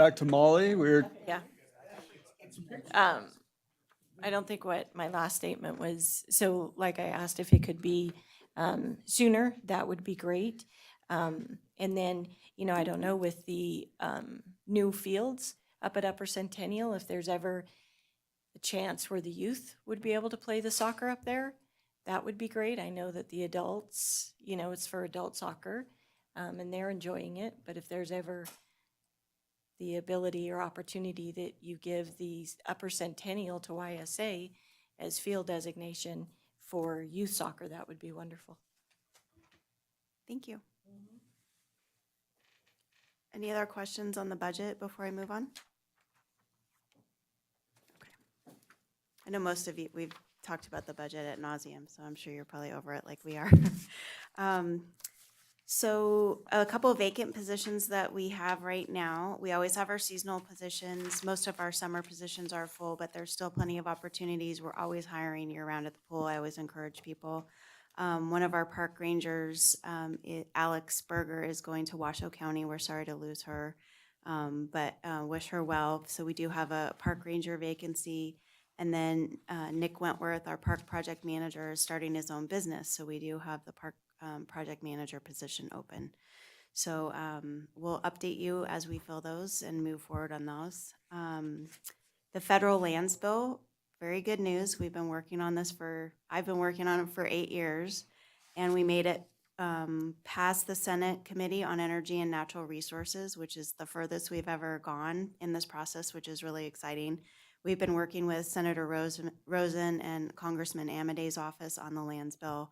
back to Molly. Yeah. I don't think what my last statement was, so like I asked if it could be sooner, that would be great. And then, you know, I don't know with the new fields up at Upper Centennial, if there's ever a chance where the youth would be able to play the soccer up there, that would be great. I know that the adults, you know, it's for adult soccer, and they're enjoying it, but if there's ever the ability or opportunity that you give the Upper Centennial to YSA as field designation for youth soccer, that would be wonderful. Thank you. Any other questions on the budget before I move on? Okay. I know most of you, we've talked about the budget ad nauseum, so I'm sure you're probably over it like we are. So a couple of vacant positions that we have right now. We always have our seasonal positions. Most of our summer positions are full, but there's still plenty of opportunities. We're always hiring year-round at the pool. I always encourage people. One of our park rangers, Alex Berger, is going to Washoe County. We're sorry to lose her, but wish her well. So we do have a park ranger vacancy. And then Nick Wentworth, our park project manager, is starting his own business. So we do have the park project manager position open. So we'll update you as we fill those and move forward on those. The federal lands bill, very good news. We've been working on this I've been working on it for 8 years, and we made it past the Senate Committee on Energy and Natural Resources, which is the furthest we've ever gone in this process, which is really exciting. We've been working with Senator Rosen and Congressman Amadei's office on the lands bill.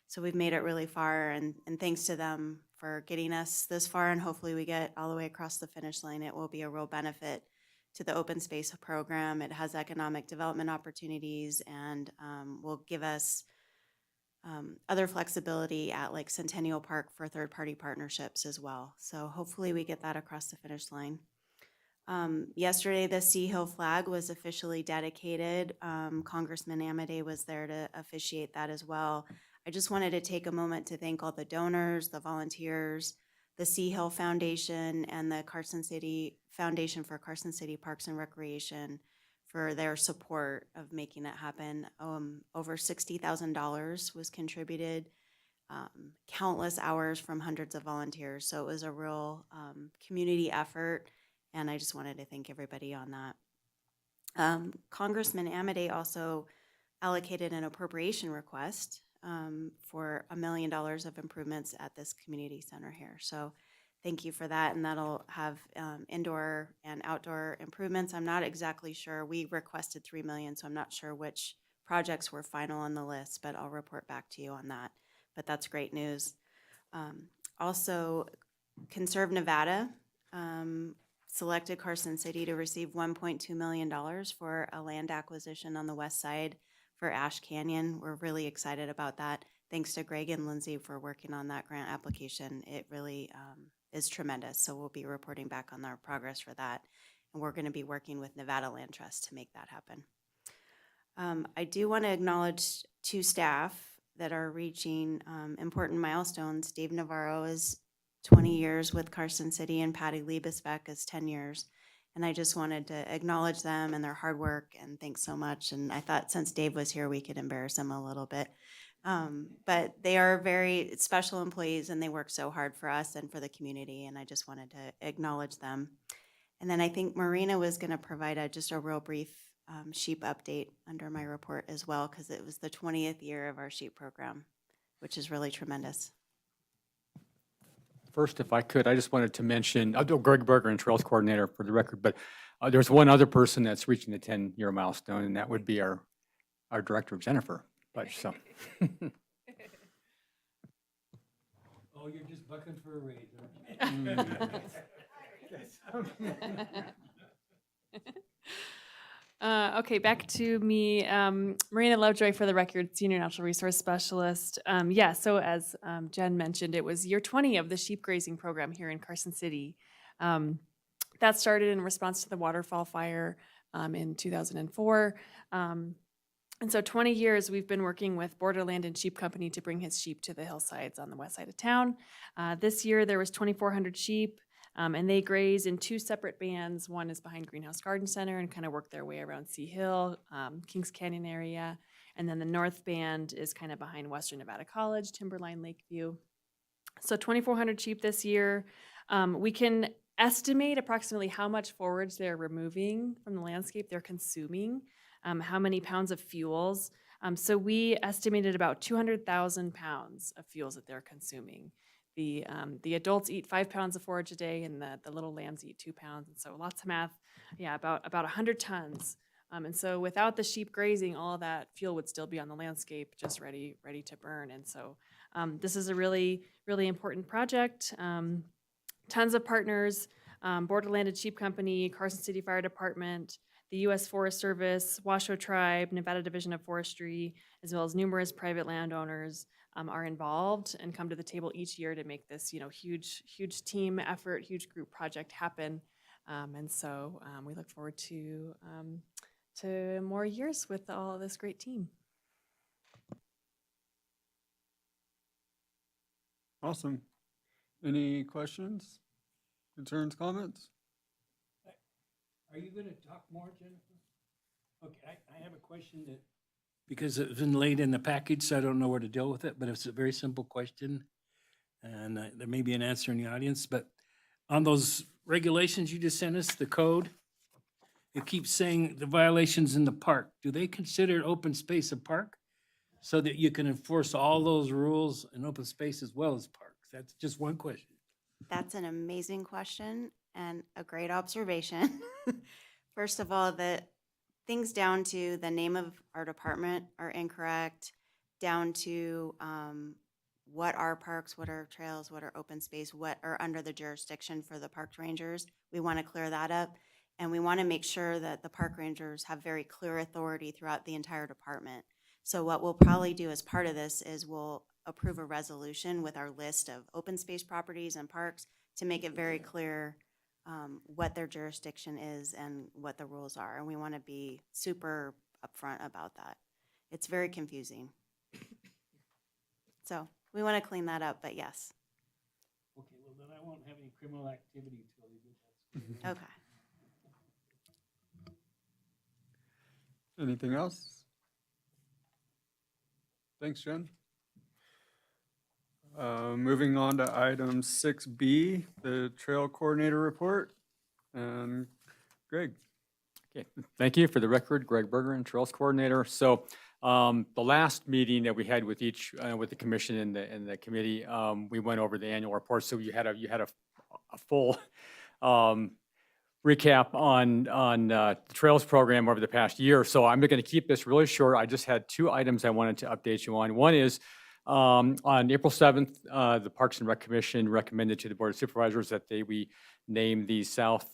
So we've made it really far, and thanks to them for getting us this far, and hopefully we get all the way across the finish line. It will be a real benefit to the open space program. It has economic development opportunities, and will give us other flexibility at like Centennial Park for third-party partnerships as well. So hopefully we get that across the finish line. Yesterday, the Sea Hill flag was officially dedicated. Congressman Amadei was there to officiate that as well. I just wanted to take a moment to thank all the donors, the volunteers, the Sea Hill Foundation, and the Carson City Foundation for Carson City Parks and Recreation for their support of making it happen. Over $60,000 was contributed, countless hours from hundreds of volunteers. So it was a real community effort, and I just wanted to thank everybody on that. Congressman Amadei also allocated an appropriation request for $1 million of improvements at this community center here. So thank you for that, and that'll have indoor and outdoor improvements. I'm not exactly sure. We requested $3 million, so I'm not sure which projects were final on the list, but I'll report back to you on that. But that's great news. Also, Conserve Nevada selected Carson City to receive $1.2 million for a land acquisition on the west side for Ash Canyon. We're really excited about that. Thanks to Greg and Lindsay for working on that grant application. It really is tremendous. So we'll be reporting back on our progress for that. And we're going to be working with Nevada Land Trust to make that happen. I do want to acknowledge 2 staff that are reaching important milestones. Dave Navarro is 20 years with Carson City, and Patty Liebesbeck is 10 years. And I just wanted to acknowledge them and their hard work, and thanks so much. And I thought since Dave was here, we could embarrass him a little bit. But they are very special employees, and they work so hard for us and for the community, and I just wanted to acknowledge them. And then I think Marina was going to provide just a real brief sheep update under my report as well, because it was the 20th year of our sheep program, which is really tremendous. First, if I could, I just wanted to mention, Greg Berger and Trails Coordinator for the record, but there's one other person that's reaching the 10-year milestone, and that would be our director, Jennifer. But so. Oh, you're just bucking for a raise, aren't you? Okay, back to me. Marina Lovejoy, for the record, Senior Natural Resource Specialist. Yeah, so as Jen mentioned, it was year 20 of the sheep grazing program here in Carson City. That started in response to the waterfall fire in 2004. And so 20 years we've been working with Borderland and Sheep Company to bring his sheep to the hillsides on the west side of town. This year there was 2,400 sheep. And they graze in 2 separate bands. One is behind Greenhouse Garden Center and kind of work their way around Sea Hill, Kings Canyon area. And then the north band is kind of behind Western Nevada College, Timberline, Lakeview. So 2,400 sheep this year. We can estimate approximately how much forage they're removing from the landscape, they're consuming, how many pounds of fuels. So we estimated about 200,000 pounds of fuels that they're consuming. The adults eat 5 pounds of forage a day, and the little lambs eat 2 pounds. And so lots of math, yeah, about 100 tons. And so without the sheep grazing, all of that fuel would still be on the landscape, just ready to burn. And so this is a really, really important project. Tons of partners, Borderlanded Sheep Company, Carson City Fire Department, the U.S. Forest Service, Washoe Tribe, Nevada Division of Forestry, as well as numerous private landowners are involved and come to the table each year to make this, huge team effort, huge group project happen. And so we look forward to more years with all of this great team. Awesome. Any questions, concerns, comments? Are you gonna talk more, Jennifer? Okay, I have a question that, because it's been laid in the package, so I don't know where to deal with it, but it's a very simple question. And there may be an answer in the audience, but on those regulations you just sent us, the code, it keeps saying the violations in the park. Do they consider open space a park? So that you can enforce all those rules in open space as well as parks? That's just one question. That's an amazing question and a great observation. First of all, the things down to the name of our department are incorrect, down to what are parks, what are trails, what are open space, what are under the jurisdiction for the park rangers. We want to clear that up, and we want to make sure that the park rangers have very clear authority throughout the entire department. So what we'll probably do as part of this is we'll approve a resolution with our list of open space properties and parks to make it very clear what their jurisdiction is and what the rules are. And we want to be super upfront about that. It's very confusing. So we want to clean that up, but yes. Okay, well, then I won't have any criminal activity until we get that. Okay. Anything else? Thanks, Jen. Moving on to item 6B, the trail coordinator report. And Greg. Okay, thank you. For the record, Greg Berger, Trails Coordinator. So the last meeting that we had with with the commission and the committee, we went over the annual report. So you had a full recap on the Trails program over the past year. So I'm going to keep this really short. I just had 2 items I wanted to update you on. One is on April 7th, the Parks and Rec Commission recommended to the Board of Supervisors that we name the South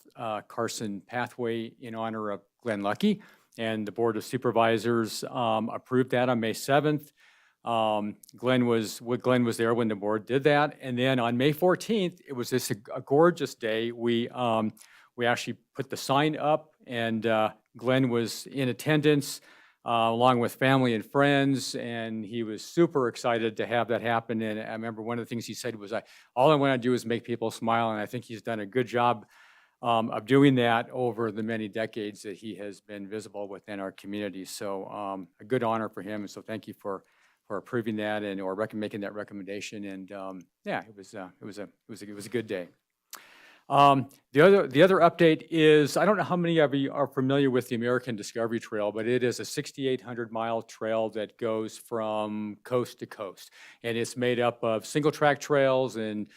Carson Pathway in honor of Glenn Lucky. And the Board of Supervisors approved that on May 7th. Glenn was there when the board did that. And then on May 14th, it was just a gorgeous day. We actually put the sign up, and Glenn was in attendance along with family and friends, and he was super excited to have that happen. And I remember one of the things he said was, all I want to do is make people smile, and I think he's done a good job of doing that over the many decades that he has been visible within our community. So a good honor for him, and so thank you for approving that or making that recommendation. And yeah, it was a good day. The other update is, I don't know how many of you are familiar with the American Discovery Trail, but it is a 6,800-mile trail that goes from coast to coast. And it's made up of single-track trails and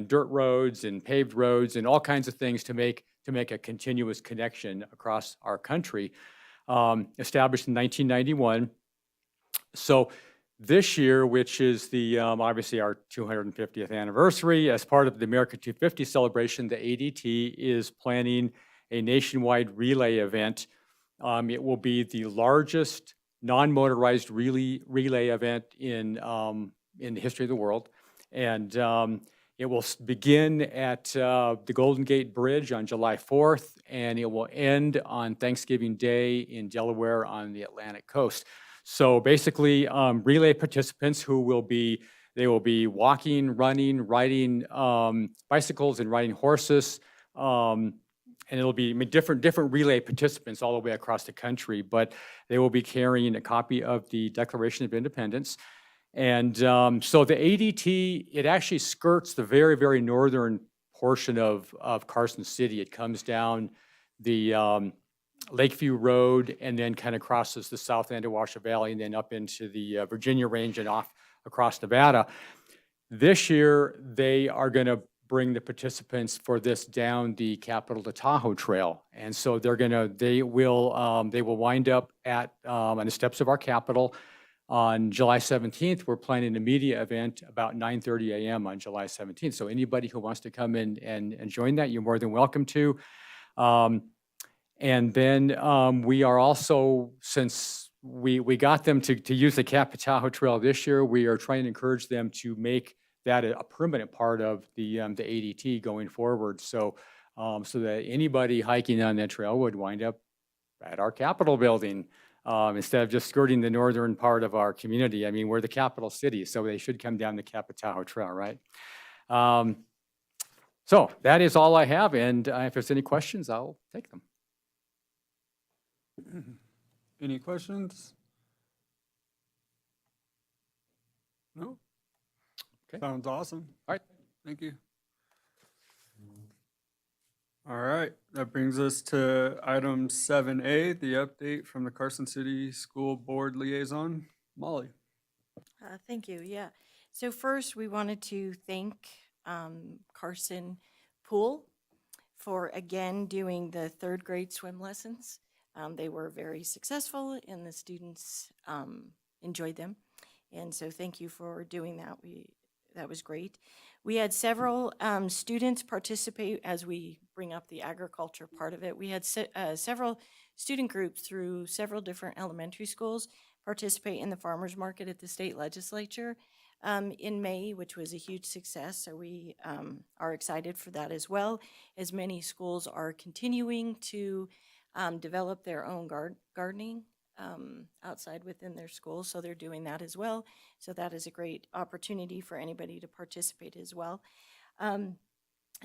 dirt roads and paved roads and all kinds of things to make a continuous connection across our country. Established in 1991. So this year, which is the obviously our 250th anniversary, as part of the America 250 celebration, the ADT is planning a nationwide relay event. It will be the largest non-motorized relay event in the history of the world, and it will begin at the Golden Gate Bridge on July 4th, and it will end on Thanksgiving Day in Delaware on the Atlantic coast. So basically, relay participants who will be They will be walking, running, riding bicycles and riding horses. And it'll be different relay participants all the way across the country, but they will be carrying a copy of the Declaration of Independence. And so the ADT, it actually skirts the very, very northern portion of Carson City. It comes down the Lakeview Road and then kind of crosses the south end of Washoe Valley and then up into the Virginia Range and off across Nevada. This year, they are going to bring the participants for this down the Capitol to Tahoe Trail. And so they will wind up on the steps of our Capitol on July 17th. We're planning a media event about 9:30 a.m. on July 17th. So anybody who wants to come in and join that, you're more than welcome to. And then we are also, since we got them to use the Capitol Trail this year, we are trying to encourage them to make that a permanent part of the ADT going forward. So that anybody hiking on that trail would wind up at our Capitol building instead of just skirting the northern part of our community. I mean, we're the capital city, so they should come down the Capitol Trail, right? So that is all I have, and if there's any questions, I'll take them. Any questions? No? Okay. Sounds awesome. All right. Thank you. All right, that brings us to item 7A, the update from the Carson City School Board Liaison. Molly. Thank you, yeah. So first, we wanted to thank Carson Pool for again doing the third grade swim lessons. They were very successful and the students enjoyed them. And so thank you for doing that. That was great. We had several students participate as we bring up the agriculture part of it. We had several student groups through several different elementary schools participate in the farmers market at the state legislature in May, which was a huge success. So we are excited for that as well, as many schools are continuing to develop their own gardening outside within their schools, so they're doing that as well. So that is a great opportunity for anybody to participate as well.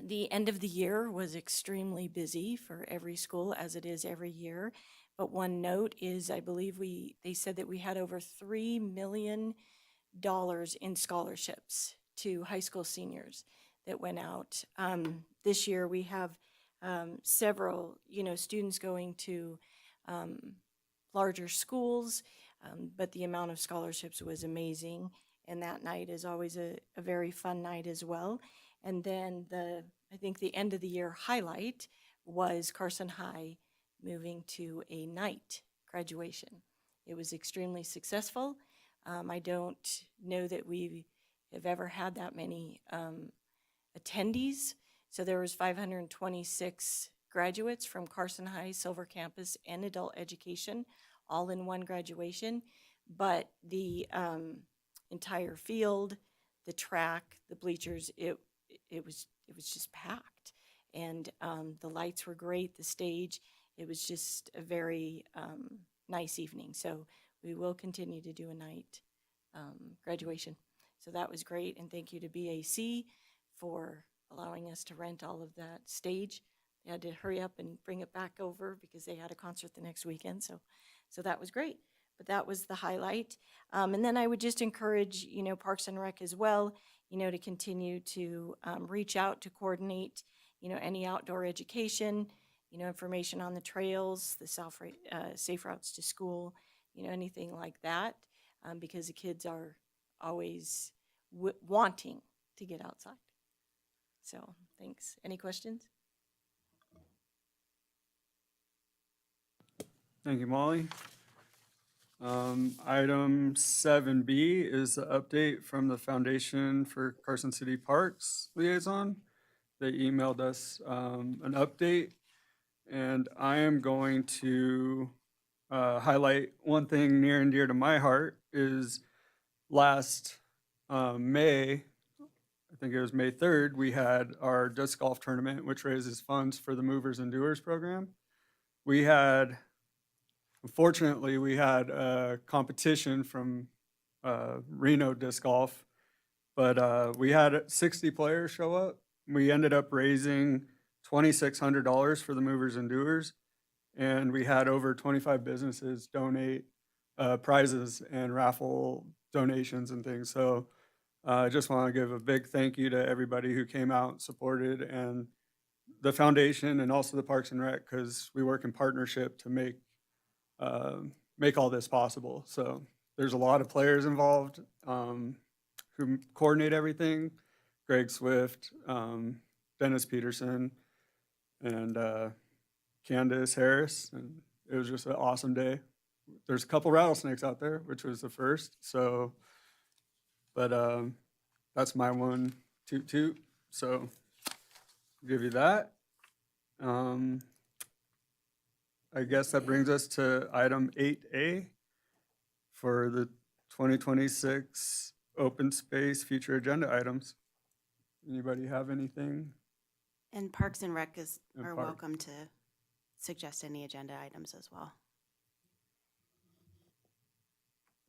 The end of the year was extremely busy for every school, as it is every year. But one note is, I believe they said that we had over $3 million in scholarships to high school seniors that went out. This year we have several, students going to larger schools, but the amount of scholarships was amazing. And that night is always a very fun night as well. And then I think the end of the year highlight was Carson High moving to a night graduation. It was extremely successful. I don't know that we have ever had that many attendees. So there was 526 graduates from Carson High, Silver Campus, and Adult Education, all in one graduation. But the entire field, the track, the bleachers, it was just packed. And the lights were great, the stage. It was just a very nice evening. So we will continue to do a night graduation. So that was great, and thank you to BAC for allowing us to rent all of that stage. They had to hurry up and bring it back over because they had a concert the next weekend. So that was great. But that was the highlight. And then I would just encourage, Parks and Rec as well, to continue to reach out to coordinate, any outdoor education, information on the trails, the safe routes to school, anything like that, because the kids are always wanting to get outside. So thanks. Any questions? Thank you, Molly. Item 7B is the update from the Foundation for Carson City Parks Liaison. They emailed us an update, and I am going to highlight one thing near and dear to my heart is last May, I think it was May 3rd, we had our disc golf tournament, which raises funds for the Movers and Doers program. Unfortunately, we had a competition from Reno Disc Golf But we had 60 players show up. We ended up raising $2,600 for the movers and doers. And we had over 25 businesses donate prizes and raffle donations and things. So I just want to give a big thank you to everybody who came out and supported, and the foundation and also the Parks and Rec, because we work in partnership to make all this possible. So there's a lot of players involved who coordinate everything. Greg Swift, Dennis Peterson, and Candace Harris. And it was just an awesome day. There's a couple rattlesnakes out there, which was the first. So, but that's my one toot toot. So I'll give you that. I guess that brings us to item 8A for the 2026 open space future agenda items. Anybody have anything? And Parks and Rec And are Park. welcome to suggest any agenda items as well.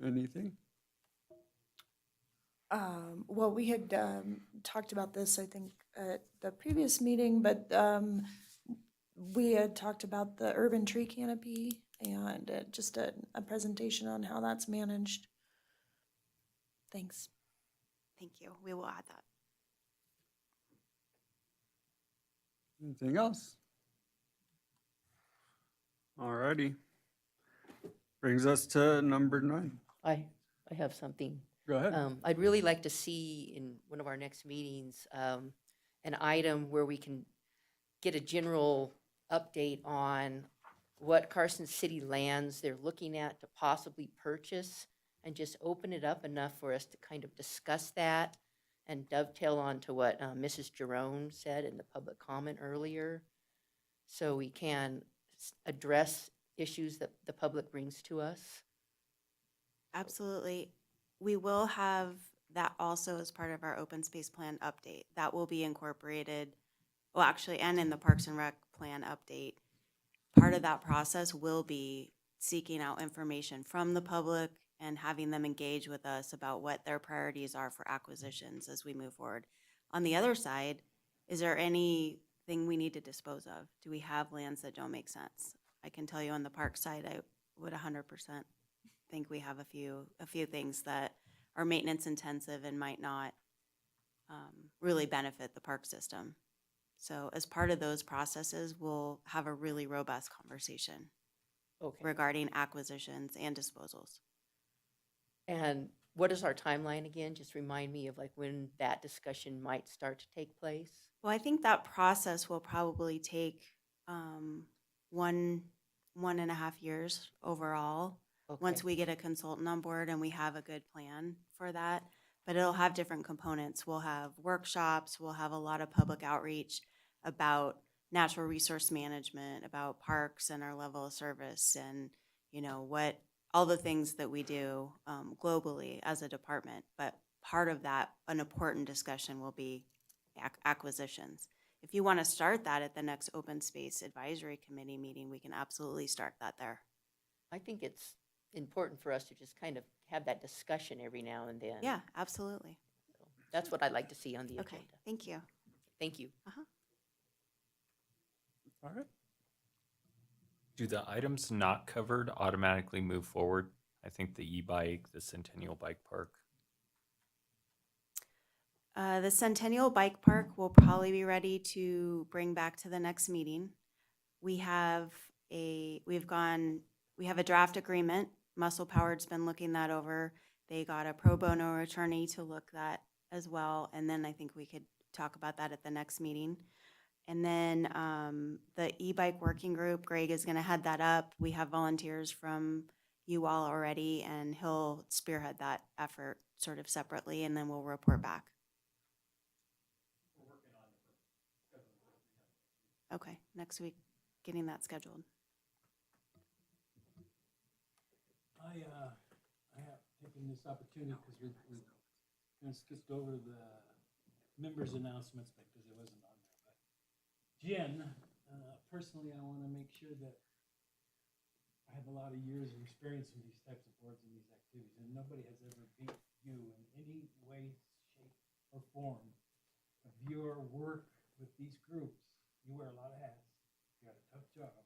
Anything? Well, we had talked about this, I think, at the previous meeting, but we had talked about the urban tree canopy and just a presentation on how that's managed. Thanks. Thank you. We will add that. Anything else? Alrighty. Brings us to number 9. I have something. Go ahead. I'd really like to see in one of our next meetings, an item where we can get a general update on what Carson City lands they're looking at to possibly purchase, and just open it up enough for us to kind of discuss that and dovetail on to what Mrs. Jerome said in the public comment earlier, so we can address issues that the public brings to us. Absolutely. We will have that also as part of our open space plan update. That will be incorporated, well, actually, and in the Parks and Rec plan update. Part of that process will be seeking out information from the public and having them engage with us about what their priorities are for acquisitions as we move forward. On the other side, is there anything we need to dispose of? Do we have lands that don't make sense? I can tell you on the park side, I would 100% think we have a few things that are maintenance intensive and might not really benefit the park system. So as part of those processes, we'll have a really robust conversation regarding acquisitions and disposals. And what is our timeline again? Just remind me of like when that discussion might start to take place. Well, I think that process will probably take 1.5 years overall. Once we get a consultant on board and we have a good plan for that. But it'll have different components. We'll have workshops, we'll have a lot of public outreach about natural resource management, about parks and our level of service, and what all the things that we do globally as a department. But part of that, an important discussion will be acquisitions. If you want to start that at the next Open Space Advisory Committee meeting, we can absolutely start that there. I think it's important for us to just kind of have that discussion every now and then. Yeah, absolutely. So that's what I'd like to see on the Okay, agenda. thank you. Thank you. All right. Do the items not covered automatically move forward? I think the e-bike, the Centennial Bike Park. The Centennial Bike Park will probably be ready to bring back to the next meeting. We have a draft agreement. Muscle Powered's been looking that over. They got a pro bono attorney to look that as well. And then I think we could talk about that at the next meeting. And then the e-bike working group, Greg is gonna head that up. We have volunteers from you all already, and he'll spearhead that effort sort of separately, and then we'll report back. Okay, next week, getting that scheduled. I have taken this opportunity because we kind of skipped over the members' announcements because it wasn't on there. But Jen, personally, I want to make sure that I have a lot of years of experience in these types of boards and these activities, and nobody has ever beat you in any way, shape, or form of your work with these groups. You wear a lot of hats, you got a tough job,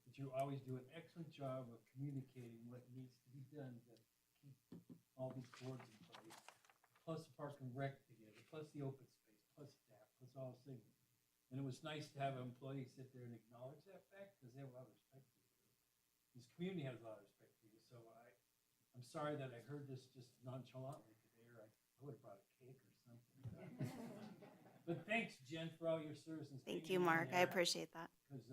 but you always do an excellent job of communicating what needs to be done to keep all these boards in place, plus the park and rec together, plus the open space, plus staff, plus all those things. And it was nice to have employees sit there and acknowledge that fact, because they have a lot of respect for you. This community has a lot of respect for you, so I'm sorry that I heard this just nonchalantly today, or I would have brought a cake or something. But thanks, Jen, for all your service and Thank sticking you, in Mark. I there, appreciate that. because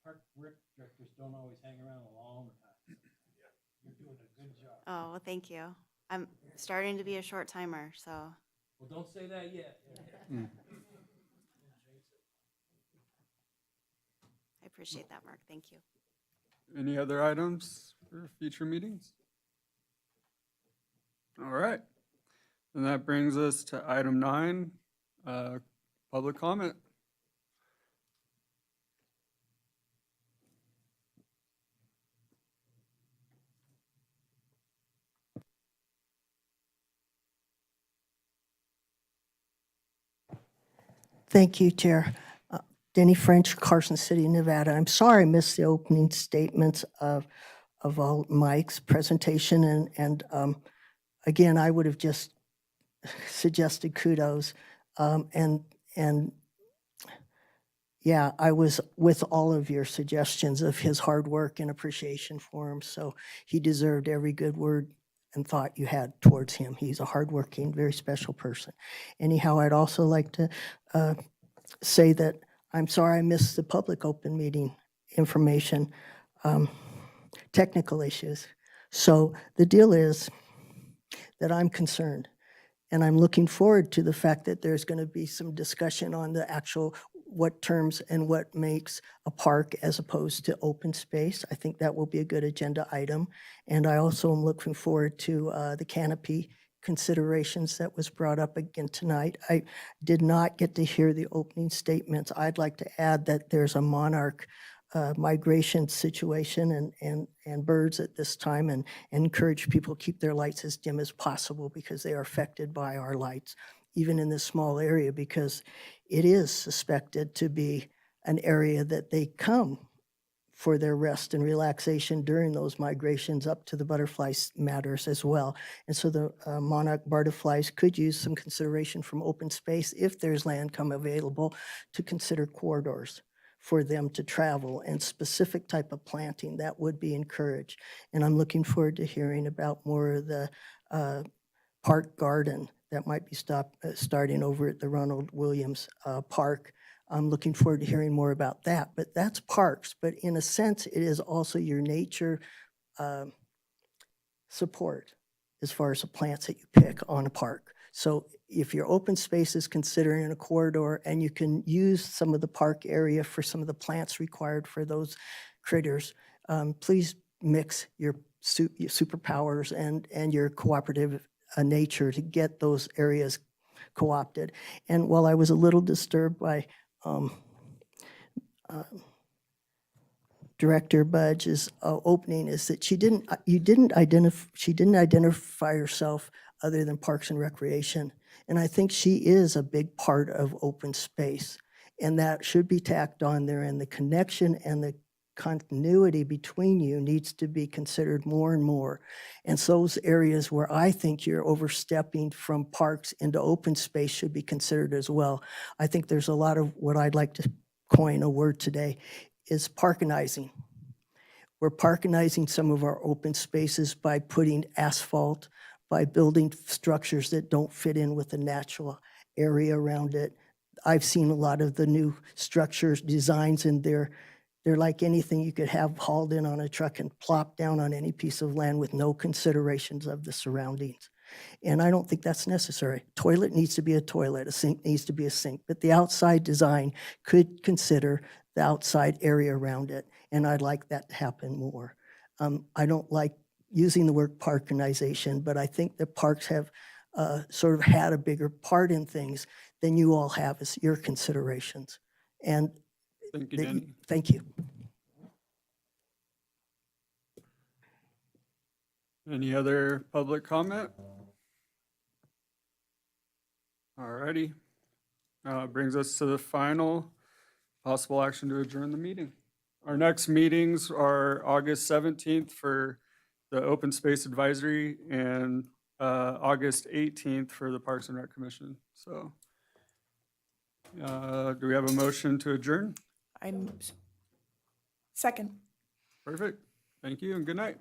park rec directors don't always hang around a long time. You're doing a good job. Oh, well, thank you. I'm starting to be a short timer, so. Well, don't say that yet. I appreciate that, Mark. Thank you. Any other items for future meetings? All right. And that brings us to item 9, public comment. Thank you, Chair. Denny French, Carson City, Nevada. I'm sorry I missed the opening statements of all Mike's presentation, and again, I would have just suggested kudos. And yeah, I was with all of your suggestions of his hard work and appreciation for him, so he deserved every good word and thought you had towards him. He's a hardworking, very special person. Anyhow, I'd also like to say that I'm sorry I missed the public open meeting information, technical issues. So the deal is that I'm concerned, and I'm looking forward to the fact that there's going to be some discussion on the actual what terms and what makes a park as opposed to open space. I think that will be a good agenda item. And I also am looking forward to the canopy considerations that was brought up again tonight. I did not get to hear the opening statements. I'd like to add that there's a monarch migration situation and birds at this time, and encourage people to keep their lights as dim as possible because they are affected by our lights, even in this small area, because it is suspected to be an area that they come for their rest and relaxation during those migrations up to the butterfly matters as well. And so the monarch butterflies could use some consideration from open space if there's land come available to consider corridors for them to travel and specific type of planting that would be encouraged. And I'm looking forward to hearing about more of the park garden that might be starting over at the Ronald Williams Park. I'm looking forward to hearing more about that, but that's parks. But in a sense, it is also your nature support as far as the plants that you pick on a park. So if your open space is considering a corridor and you can use some of the park area for some of the plants required for those critters, please mix your superpowers and your cooperative nature to get those areas co-opted. And while I was a little disturbed by Director Budge's opening, is that she didn't identify herself other than Parks and Recreation. And I think she is a big part of open space, and that should be tacked on there, and the connection and the continuity between you needs to be considered more and more. And so those areas where I think you're overstepping from parks into open space should be considered as well. I think there's a lot of what I'd like to coin a word today is parkinizing. We're parkinizing some of our open spaces by putting asphalt, by building structures that don't fit in with the natural area around it. I've seen a lot of the new structures, designs, and they're like anything you could have hauled in on a truck and plop down on any piece of land with no considerations of the surroundings. And I don't think that's necessary. Toilet needs to be a toilet, a sink needs to be a sink, but the outside design could consider the outside area around it, and I'd like that to happen more. I don't like using the word parkinization, but I think the parks have sort of had a bigger part in things than you all have as your considerations. And Thank you, Denny. thank you. Any other public comment? Alrighty. Brings us to the final possible action to adjourn the meeting. Our next meetings are August 17th for the Open Space Advisory and August 18th for the Parks and Rec Commission. So do we have a motion to adjourn? Second. Perfect. Thank you and good night.